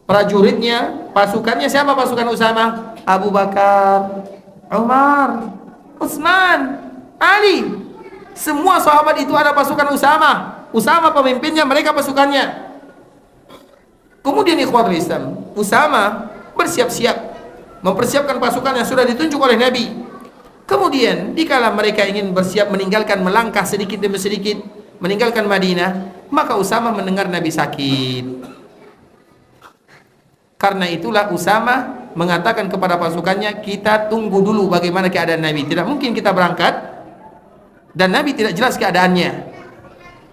Prajuritnya, pasukannya siapa pasukan Usama? Abu Bakar, Umar, Utsman, Ali. Semua sahabat itu ada pasukan Usama. Usama pemimpinnya, mereka pasukannya. Kemudian ikhwatul Islam, Usama bersiap-siap mempersiapkan pasukan yang sudah ditunjuk oleh Nabi. Kemudian dikala mereka ingin bersiap meninggalkan, melangkah sedikit demi sedikit meninggalkan Madinah, maka Usama mendengar Nabi sakit. Karena itulah Usama mengatakan kepada pasukannya, kita tunggu dulu bagaimana keadaan Nabi. Tidak mungkin kita berangkat dan Nabi tidak jelas keadaannya.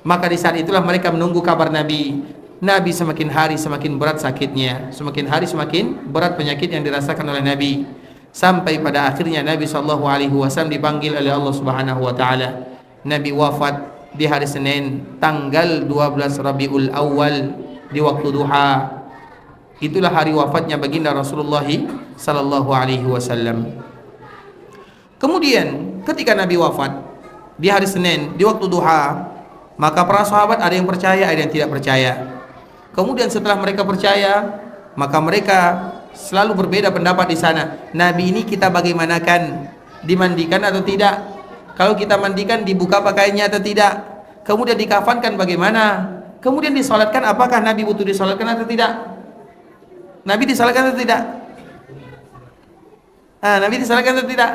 Maka di saat itulah mereka menunggu kabar Nabi. Nabi semakin hari semakin berat sakitnya, semakin hari semakin berat penyakit yang dirasakan oleh Nabi, sampai pada akhirnya Nabi SAW dipanggil oleh Allah Subhanahu Wa Taala. Nabi wafat di hari Senin tanggal 12 Rabiul Awal di waktu duha. Itulah hari wafatnya baginda Rasulullah Sallallahu Alaihi Wasallam. Kemudian ketika Nabi wafat di hari Senin di waktu duha, maka para sahabat ada yang percaya, ada yang tidak percaya. Kemudian setelah mereka percaya, maka mereka selalu berbeda pendapat di sana. Nabi ini kita bagaimanakan? Dimandikan atau tidak? Kalau kita mandikan, dibuka pakaiannya atau tidak? Kemudian dikafankan bagaimana? Kemudian disolatkan, apakah Nabi butuh disolatkan atau tidak? Nabi disolatkan atau tidak? Nabi disolatkan atau tidak?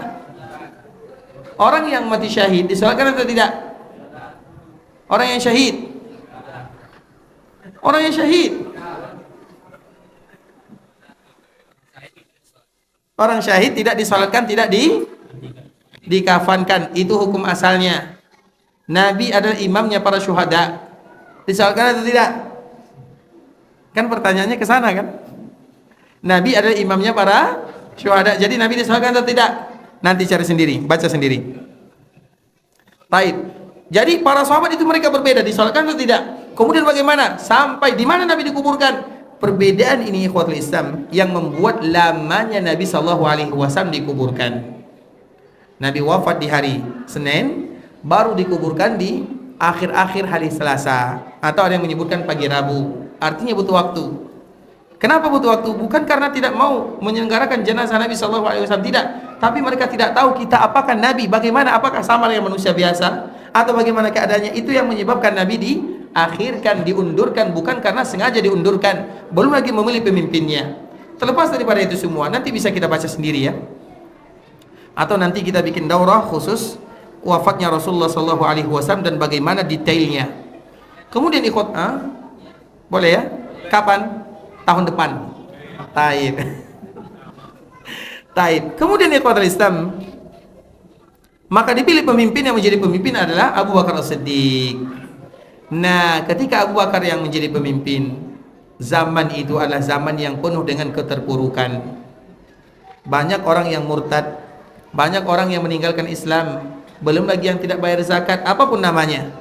Orang yang mati syahid disolatkan atau tidak? Orang yang syahid, orang yang syahid, orang syahid tidak disolatkan, tidak dikafankan. Itu hukum asalnya. Nabi adalah imamnya para syuhada. Disolatkan atau tidak? Kan pertanyaannya ke sana kan? Nabi adalah imamnya para syuhada. Jadi Nabi disolatkan atau tidak? Nanti cari sendiri, baca sendiri. Baik. Jadi para sahabat itu mereka berbeda, disolatkan atau tidak. Kemudian bagaimana? Sampai di mana Nabi dikuburkan? Perbedaan ini ikhwatul Islam yang membuat lamanya Nabi SAW dikuburkan. Nabi wafat di hari Senin, baru dikuburkan di akhir-akhir hari Selasa, atau ada yang menyebutkan pagi Rabu. Artinya butuh waktu. Kenapa butuh waktu? Bukan karena tidak mau menyelenggarakan jenazah Nabi SAW, tidak. Tapi mereka tidak tahu kita apakah Nabi, bagaimana, apakah sama dengan manusia biasa atau bagaimana keadaannya. Itu yang menyebabkan Nabi diakhirkan, diundurkan, bukan karena sengaja diundurkan. Belum lagi memilih pemimpinnya. Terlepas daripada itu semua, nanti bisa kita baca sendiri ya. Atau nanti kita bikin daurah khusus wafatnya Rasulullah SAW dan bagaimana detailnya. Kemudian boleh ya? Kapan? Tahun depan. Taib. Taib. Kemudian ikhwatul Islam, maka dipilih pemimpin yang menjadi pemimpin adalah Abu Bakar As-Siddiq. Nah, ketika Abu Bakar yang menjadi pemimpin, zaman itu adalah zaman yang penuh dengan keterpurukan. Banyak orang yang murtad, banyak orang yang meninggalkan Islam, belum lagi yang tidak bayar zakat, apapun namanya.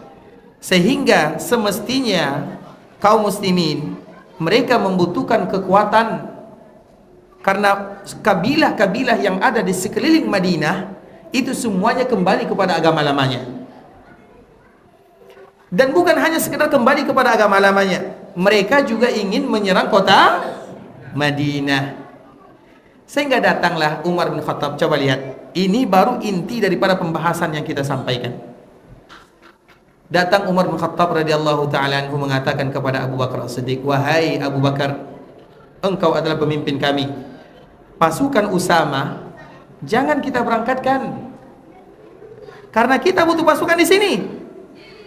Sehingga semestinya kaum muslimin mereka membutuhkan kekuatan, karena kabilah-kabilah yang ada di sekeliling Madinah itu semuanya kembali kepada agama lamanya. Dan bukan hanya sekedar kembali kepada agama lamanya, mereka juga ingin menyerang kota Madinah. Sehingga datanglah Umar bin Khattab. Coba lihat, ini baru inti daripada pembahasan yang kita sampaikan. Datang Umar bin Khattab radhiyallahu ta'ala anhu mengatakan kepada Abu Bakar As-Siddiq, wahai Abu Bakar, engkau adalah pemimpin kami. Pasukan Usama jangan kita berangkatkan, karena kita butuh pasukan di sini.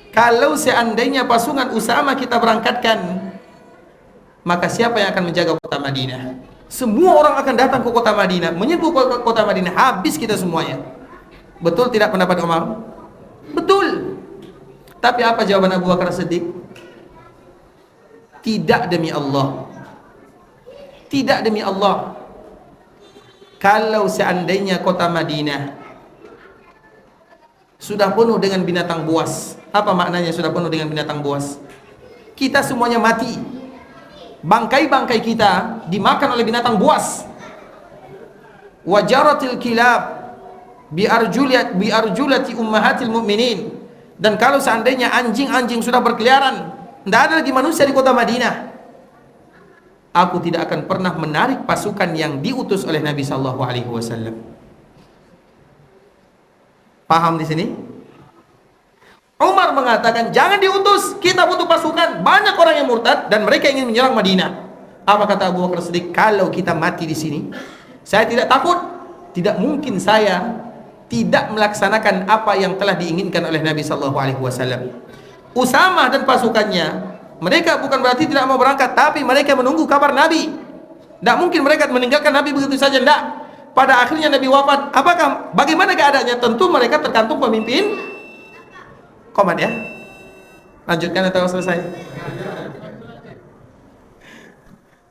Kalau seandainya pasukan Usama kita berangkatkan, maka siapa yang akan menjaga kota Madinah? Semua orang akan datang ke kota Madinah, menyerbu kota Madinah, habis kita semuanya. Betul tidak pendapat Umar? Betul. Tapi apa jawaban Abu Bakar Siddiq? Tidak demi Allah. Tidak demi Allah. Kalau seandainya kota Madinah sudah penuh dengan binatang buas. Apa maknanya sudah penuh dengan binatang buas? Kita semuanya mati. Bangkai-bangkai kita dimakan oleh binatang buas. Wajaratil kilab biarjulati ummahatil mu'minin. Dan kalau seandainya anjing-anjing sudah berkeliaran, tidak ada lagi manusia di kota Madinah, aku tidak akan pernah menarik pasukan yang diutus oleh Nabi sallallahu alaihi wasallam. Paham di sini? Umar mengatakan, jangan diutus, kita butuh pasukan. Banyak orang yang murtad dan mereka ingin menyerang Madinah. Apa kata Abu Bakar Siddiq? Kalau kita mati di sini, saya tidak takut. Tidak mungkin saya tidak melaksanakan apa yang telah diinginkan oleh Nabi sallallahu alaihi wasallam. Usama dan pasukannya, mereka bukan berarti tidak mau berangkat, tapi mereka menunggu kabar Nabi. Tidak mungkin mereka meninggalkan Nabi begitu saja, tidak. Pada akhirnya Nabi wafat. Bagaimana keadaannya? Tentu mereka tergantung pemimpin. Komat ya. Lanjutkan atau selesai?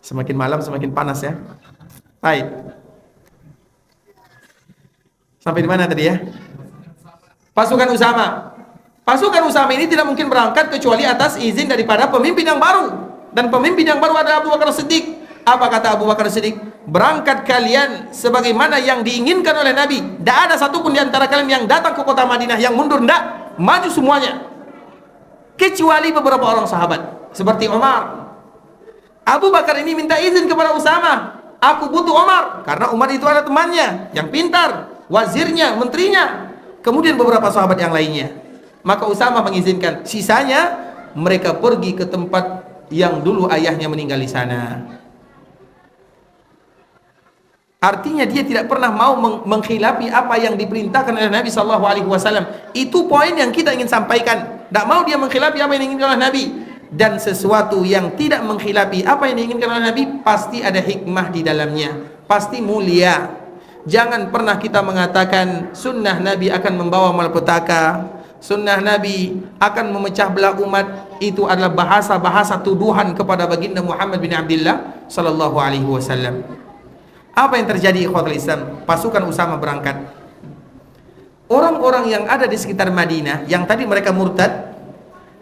Semakin malam semakin panas ya. Baik. Sampai di mana tadi ya? Pasukan Usama. Pasukan Usama ini tidak mungkin berangkat kecuali atas izin daripada pemimpin yang baru. Dan pemimpin yang baru adalah Abu Bakar Siddiq. Apa kata Abu Bakar Siddiq? Berangkat kalian sebagaimana yang diinginkan oleh Nabi. Tidak ada satupun di antara kalian yang datang ke kota Madinah yang mundur, tidak. Maju semuanya, kecuali beberapa orang sahabat seperti Umar. Abu Bakar ini minta izin kepada Usama, aku butuh Umar, karena Umar itu adalah temannya yang pintar, wazirnya, menterinya, kemudian beberapa sahabat yang lainnya. Maka Usama mengizinkan, sisanya mereka pergi ke tempat yang dulu ayahnya meninggal di sana. Artinya dia tidak pernah mau mengkhilafi apa yang diperintahkan oleh Nabi sallallahu alaihi wasallam. Itu poin yang kita ingin sampaikan. Tidak mau dia mengkhilafi apa yang diinginkan oleh Nabi. Dan sesuatu yang tidak mengkhilafi apa yang diinginkan oleh Nabi, pasti ada hikmah di dalamnya, pasti mulia. Jangan pernah kita mengatakan sunnah Nabi akan membawa malapetaka, sunnah Nabi akan memecah belah umat. Itu adalah bahasa-bahasa tuduhan kepada baginda Muhammad bin Abdullah sallallahu alaihi wasallam. Apa yang terjadi ikhwatul Islam? Pasukan Usama berangkat. Orang-orang yang ada di sekitar Madinah, yang tadi mereka murtad,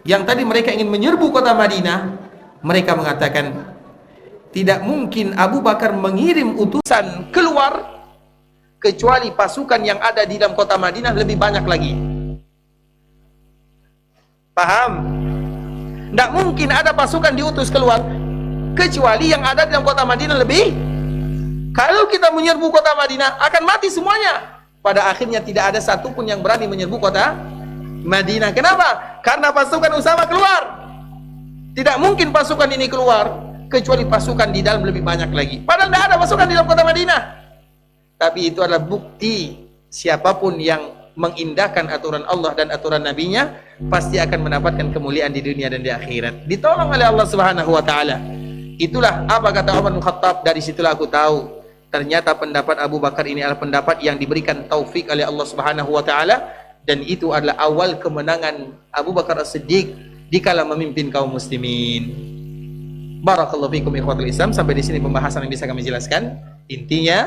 yang tadi mereka ingin menyerbu kota Madinah, mereka mengatakan, tidak mungkin Abu Bakar mengirim utusan keluar kecuali pasukan yang ada di dalam kota Madinah lebih banyak lagi. Paham? Tidak mungkin ada pasukan diutus keluar kecuali yang ada di dalam kota Madinah lebih. Kalau kita menyerbu kota Madinah, akan mati semuanya. Pada akhirnya tidak ada satupun yang berani menyerbu kota Madinah. Kenapa? Karena pasukan Usama keluar. Tidak mungkin pasukan ini keluar kecuali pasukan di dalam lebih banyak lagi. Padahal tidak ada pasukan di dalam kota Madinah. Tapi itu adalah bukti siapapun yang mengindahkan aturan Allah dan aturan Nabi-Nya pasti akan mendapatkan kemuliaan di dunia dan di akhirat. Ditolong oleh Allah Subhanahu wa taala. Itulah apa kata Umar bin Khattab, dari situlah aku tahu ternyata pendapat Abu Bakar ini adalah pendapat yang diberikan taufik oleh Allah Subhanahu wa taala, dan itu adalah awal kemenangan Abu Bakar As-Siddiq dikala memimpin kaum muslimin. Barakallahu fikum ikhwatul Islam. Sampai di sini pembahasan yang bisa kami jelaskan. Intinya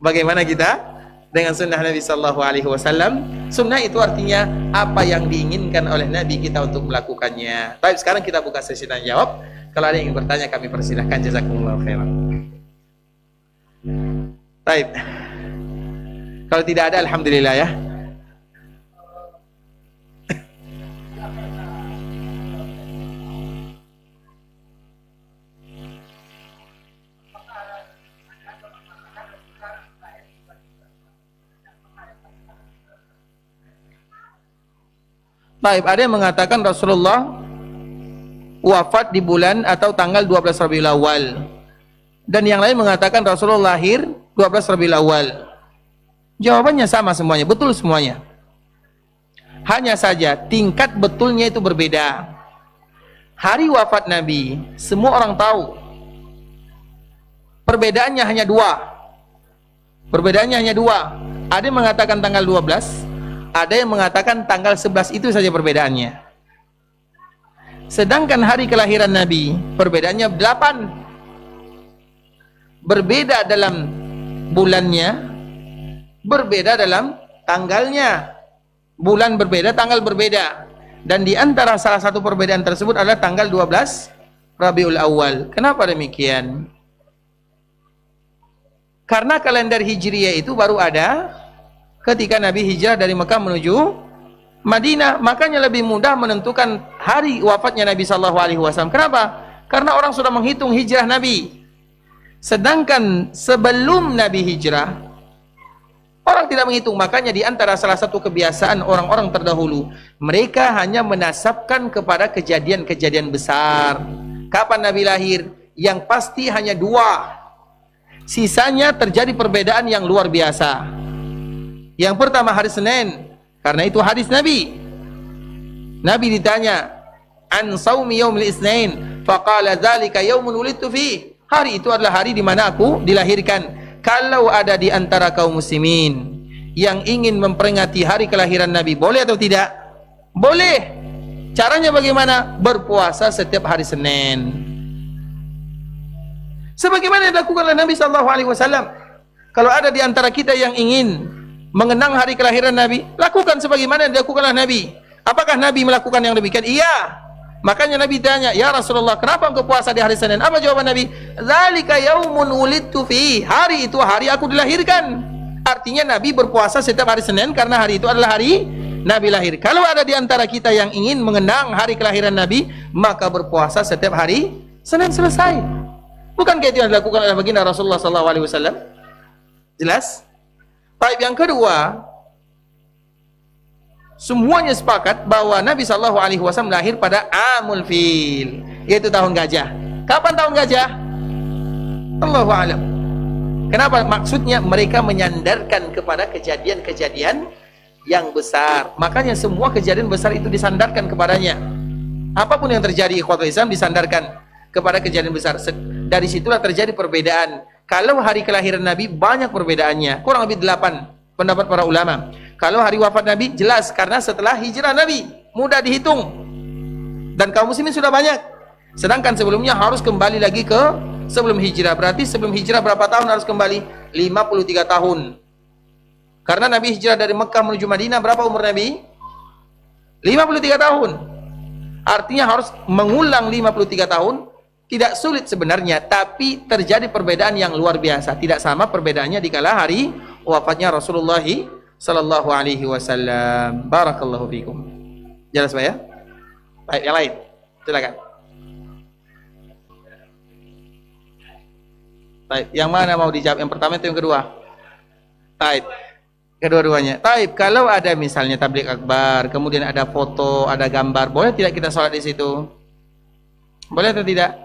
bagaimana kita dengan sunnah Nabi sallallahu alaihi wasallam. Sunnah itu artinya apa yang diinginkan oleh Nabi kita untuk melakukannya. Baik, sekarang kita buka sesi tanya jawab. Kalau ada yang ingin bertanya kami persilahkan. Jazakumullahu khairan. Baik. Kalau tidak ada alhamdulillah ya. Baik, ada yang mengatakan Rasulullah wafat di bulan atau tanggal 12 Rabiul Awal, dan yang lain mengatakan Rasulullah lahir 12 Rabiul Awal. Jawabannya sama semuanya, betul semuanya. Hanya saja tingkat betulnya itu berbeda. Hari wafat Nabi semua orang tahu. Perbedaannya hanya dua. Ada yang mengatakan tanggal 12, ada yang mengatakan tanggal 11, itu saja perbedaannya. Sedangkan hari kelahiran Nabi perbedaannya 8. Berbeda dalam bulannya, berbeda dalam tanggalnya. Bulan berbeda, tanggal berbeda. Dan di antara salah satu perbedaan tersebut adalah tanggal 12 Rabiul Awal. Kenapa demikian? Karena kalender Hijriyah itu baru ada ketika Nabi hijrah dari Mekah menuju Madinah. Makanya lebih mudah menentukan hari wafatnya Nabi sallallahu alaihi wasallam. Kenapa? Karena orang sudah menghitung hijrah Nabi. Sedangkan sebelum Nabi hijrah, orang tidak menghitung. Makanya di antara salah satu kebiasaan orang-orang terdahulu, mereka hanya menasabkan kepada kejadian-kejadian besar. Kapan Nabi lahir? Yang pasti hanya 2. Sisanya terjadi perbedaan yang luar biasa. Yang pertama hari Senin, karena itu hadis Nabi. Nabi ditanya, "An saumi yaumil Itsnain?" Faqala dzalika yaumun wulidtu fi. Hari itu adalah hari di mana aku dilahirkan. Kalau ada di antara kaum muslimin yang ingin memperingati hari kelahiran Nabi, boleh atau tidak? Boleh. Caranya bagaimana? Berpuasa setiap hari Senin. Sebagaimana yang dilakukan oleh Nabi sallallahu alaihi wasallam. Kalau ada di antara kita yang ingin mengenang hari kelahiran Nabi, lakukan sebagaimana yang dilakukan oleh Nabi. Apakah Nabi melakukan yang demikian? Iya. Makanya Nabi tanya, "Ya Rasulullah, kenapa engkau puasa di hari Senin?" Apa jawaban Nabi? "Dzalika yaumun wulidtu fi." Hari itu hari aku dilahirkan. Artinya Nabi berpuasa setiap hari Senin karena hari itu adalah hari Nabi lahir. Kalau ada di antara kita yang ingin mengenang hari kelahiran Nabi, maka berpuasa setiap hari Senin, selesai. Bukankah itu yang dilakukan oleh baginda Rasulullah SAW? Jelas? Baik, yang kedua, semuanya sepakat bahwa Nabi sallallahu alaihi wasallam lahir pada Amul Fil, yaitu tahun gajah. Kapan tahun gajah? Allahu a'lam. Kenapa? Maksudnya mereka menyandarkan kepada kejadian-kejadian yang besar. Makanya semua kejadian besar itu disandarkan kepadanya. Apapun yang terjadi, ikhwatul Islam, disandarkan kepada kejadian besar. Dari situlah terjadi perbedaan. Kalau hari kelahiran Nabi banyak perbedaannya, kurang lebih 8 pendapat para ulama. Kalau hari wafat Nabi jelas, karena setelah hijrah Nabi, mudah dihitung. Dan kaum muslimin sudah banyak. Sedangkan sebelumnya harus kembali lagi ke sebelum hijrah. Berarti sebelum hijrah berapa tahun harus kembali? 53 tahun. Karena Nabi hijrah dari Mekah menuju Madinah, berapa umur Nabi? 53 tahun. Artinya harus mengulang 53 tahun. Tidak sulit sebenarnya, tapi terjadi perbedaan yang luar biasa. Tidak sama perbedaannya dikala hari wafatnya Rasulullah sallallahu alaihi wasallam. Barakallahu fikum. Jelas Pak ya? Baik, yang lain. Silakan. Baik, yang mana mau dijawab? Yang pertama atau yang kedua? Baik. Kedua-duanya. Baik, kalau ada misalnya tabligh akbar, kemudian ada foto, ada gambar, boleh tidak kita sholat di situ? Boleh atau tidak?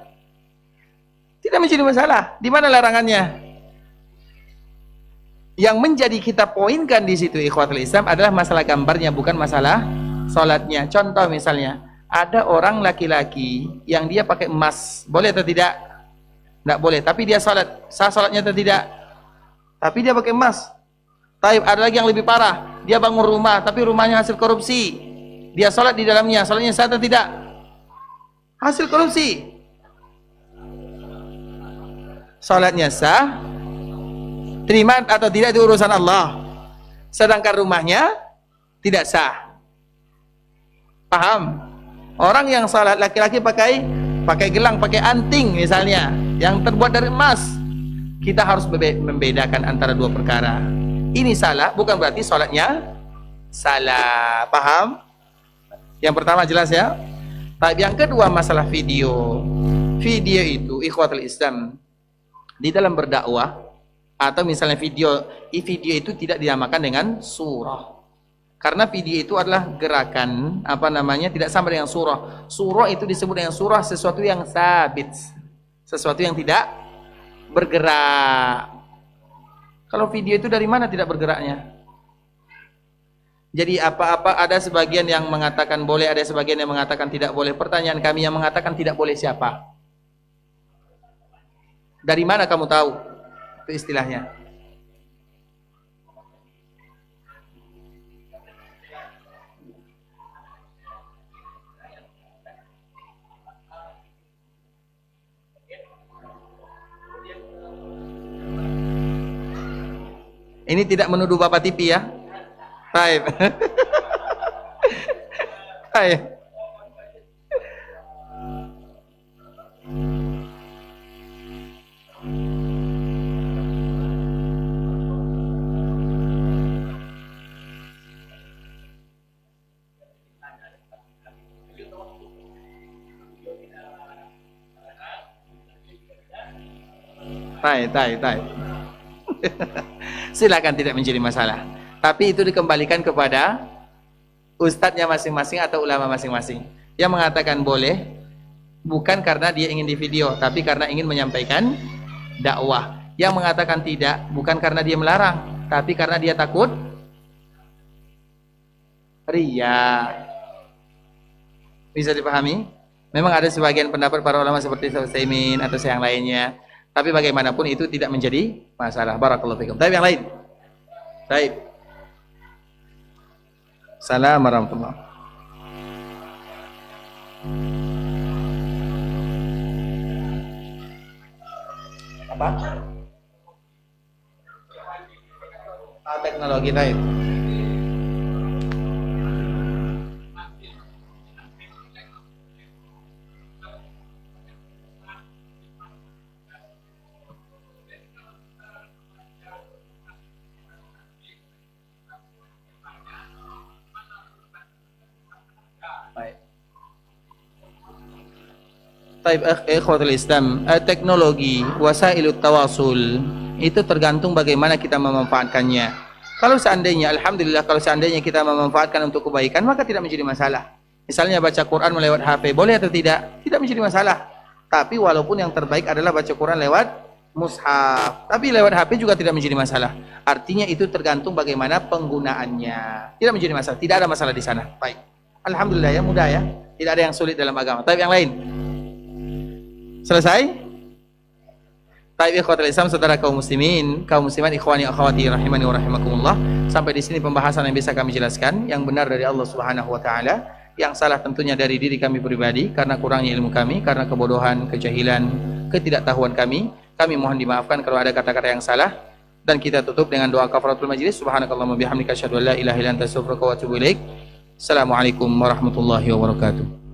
Tidak menjadi masalah. Di mana larangannya? Yang menjadi kita poinkan di situ ikhwatul Islam adalah masalah gambarnya, bukan masalah sholatnya. Contoh misalnya, ada orang laki-laki yang dia pakai emas, boleh atau tidak? Tidak boleh. Tapi dia salat, sah salatnya atau tidak? Tapi dia pakai emas. Taib, ada lagi yang lebih parah. Dia bangun rumah, tapi rumahnya hasil korupsi. Dia salat di dalamnya, salatnya sah atau tidak? Hasil korupsi. Salatnya sah, terima atau tidak itu urusan Allah. Sedangkan rumahnya tidak sah. Paham? Orang yang salat laki-laki pakai gelang, pakai anting misalnya, yang terbuat dari emas. Kita harus membedakan antara dua perkara. Ini salah, bukan berarti salatnya salah. Paham? Yang pertama jelas ya. Tapi yang kedua masalah video. Video itu ikhwatul Islam di dalam berdakwah atau misalnya video itu tidak dinamakan dengan surah. Karena video itu adalah gerakan tidak sama dengan surah. Surah itu disebut dengan surah sesuatu yang sabit, sesuatu yang tidak bergerak. Kalau video itu dari mana tidak bergeraknya? Jadi apa-apa ada sebagian yang mengatakan boleh, ada sebagian yang mengatakan tidak boleh. Pertanyaan kami, yang mengatakan tidak boleh siapa? Dari mana kamu tahu? Itu istilahnya. Ini tidak menuduh Bapak TV ya. Baik. Baik. Baik. Silakan, tidak menjadi masalah. Tapi itu dikembalikan kepada ustadznya masing-masing atau ulama masing-masing. Yang mengatakan boleh bukan karena dia ingin di video, tapi karena ingin menyampaikan dakwah. Yang mengatakan tidak bukan karena dia melarang, tapi karena dia takut riya. Bisa dipahami? Memang ada sebagian pendapat para ulama seperti Utsaimin atau yang lainnya. Tapi bagaimanapun itu tidak menjadi masalah. Barakallahu fikum. Tapi yang lain. Baik. Assalamualaikum warahmatullahi wabarakatuh. Apa? Teknologi baik. Taib ikhwatul Islam, teknologi wasailut tawasul itu tergantung bagaimana kita memanfaatkannya. Kalau seandainya, alhamdulillah, kalau seandainya kita memanfaatkan untuk kebaikan, maka tidak menjadi masalah. Misalnya baca Quran melewat HP, boleh atau tidak? Tidak menjadi masalah. Tapi walaupun yang terbaik adalah baca Quran lewat mushaf, tapi lewat HP juga tidak menjadi masalah. Artinya itu tergantung bagaimana penggunaannya. Tidak menjadi masalah, tidak ada masalah di sana. Baik. Alhamdulillah ya, mudah ya. Tidak ada yang sulit dalam agama. Tapi yang lain. Selesai? Taib ikhwatul Islam, saudara kaum muslimin, kaum muslimat, ikhwani akhwati rahimani wa rahimakumullah. Sampai di sini pembahasan yang bisa kami jelaskan. Yang benar dari Allah Subhanahu wa taala, yang salah tentunya dari diri kami pribadi karena kurangnya ilmu kami, karena kebodohan, kejahilan, ketidaktahuan kami. Kami mohon dimaafkan kalau ada kata-kata yang salah. Dan kita tutup dengan doa kafaratul majlis. Subhanakallahumma bihamdika asyhadu an la ilaha illa anta astaghfiruka wa atubu ilaik. Assalamualaikum warahmatullahi wabarakatuh.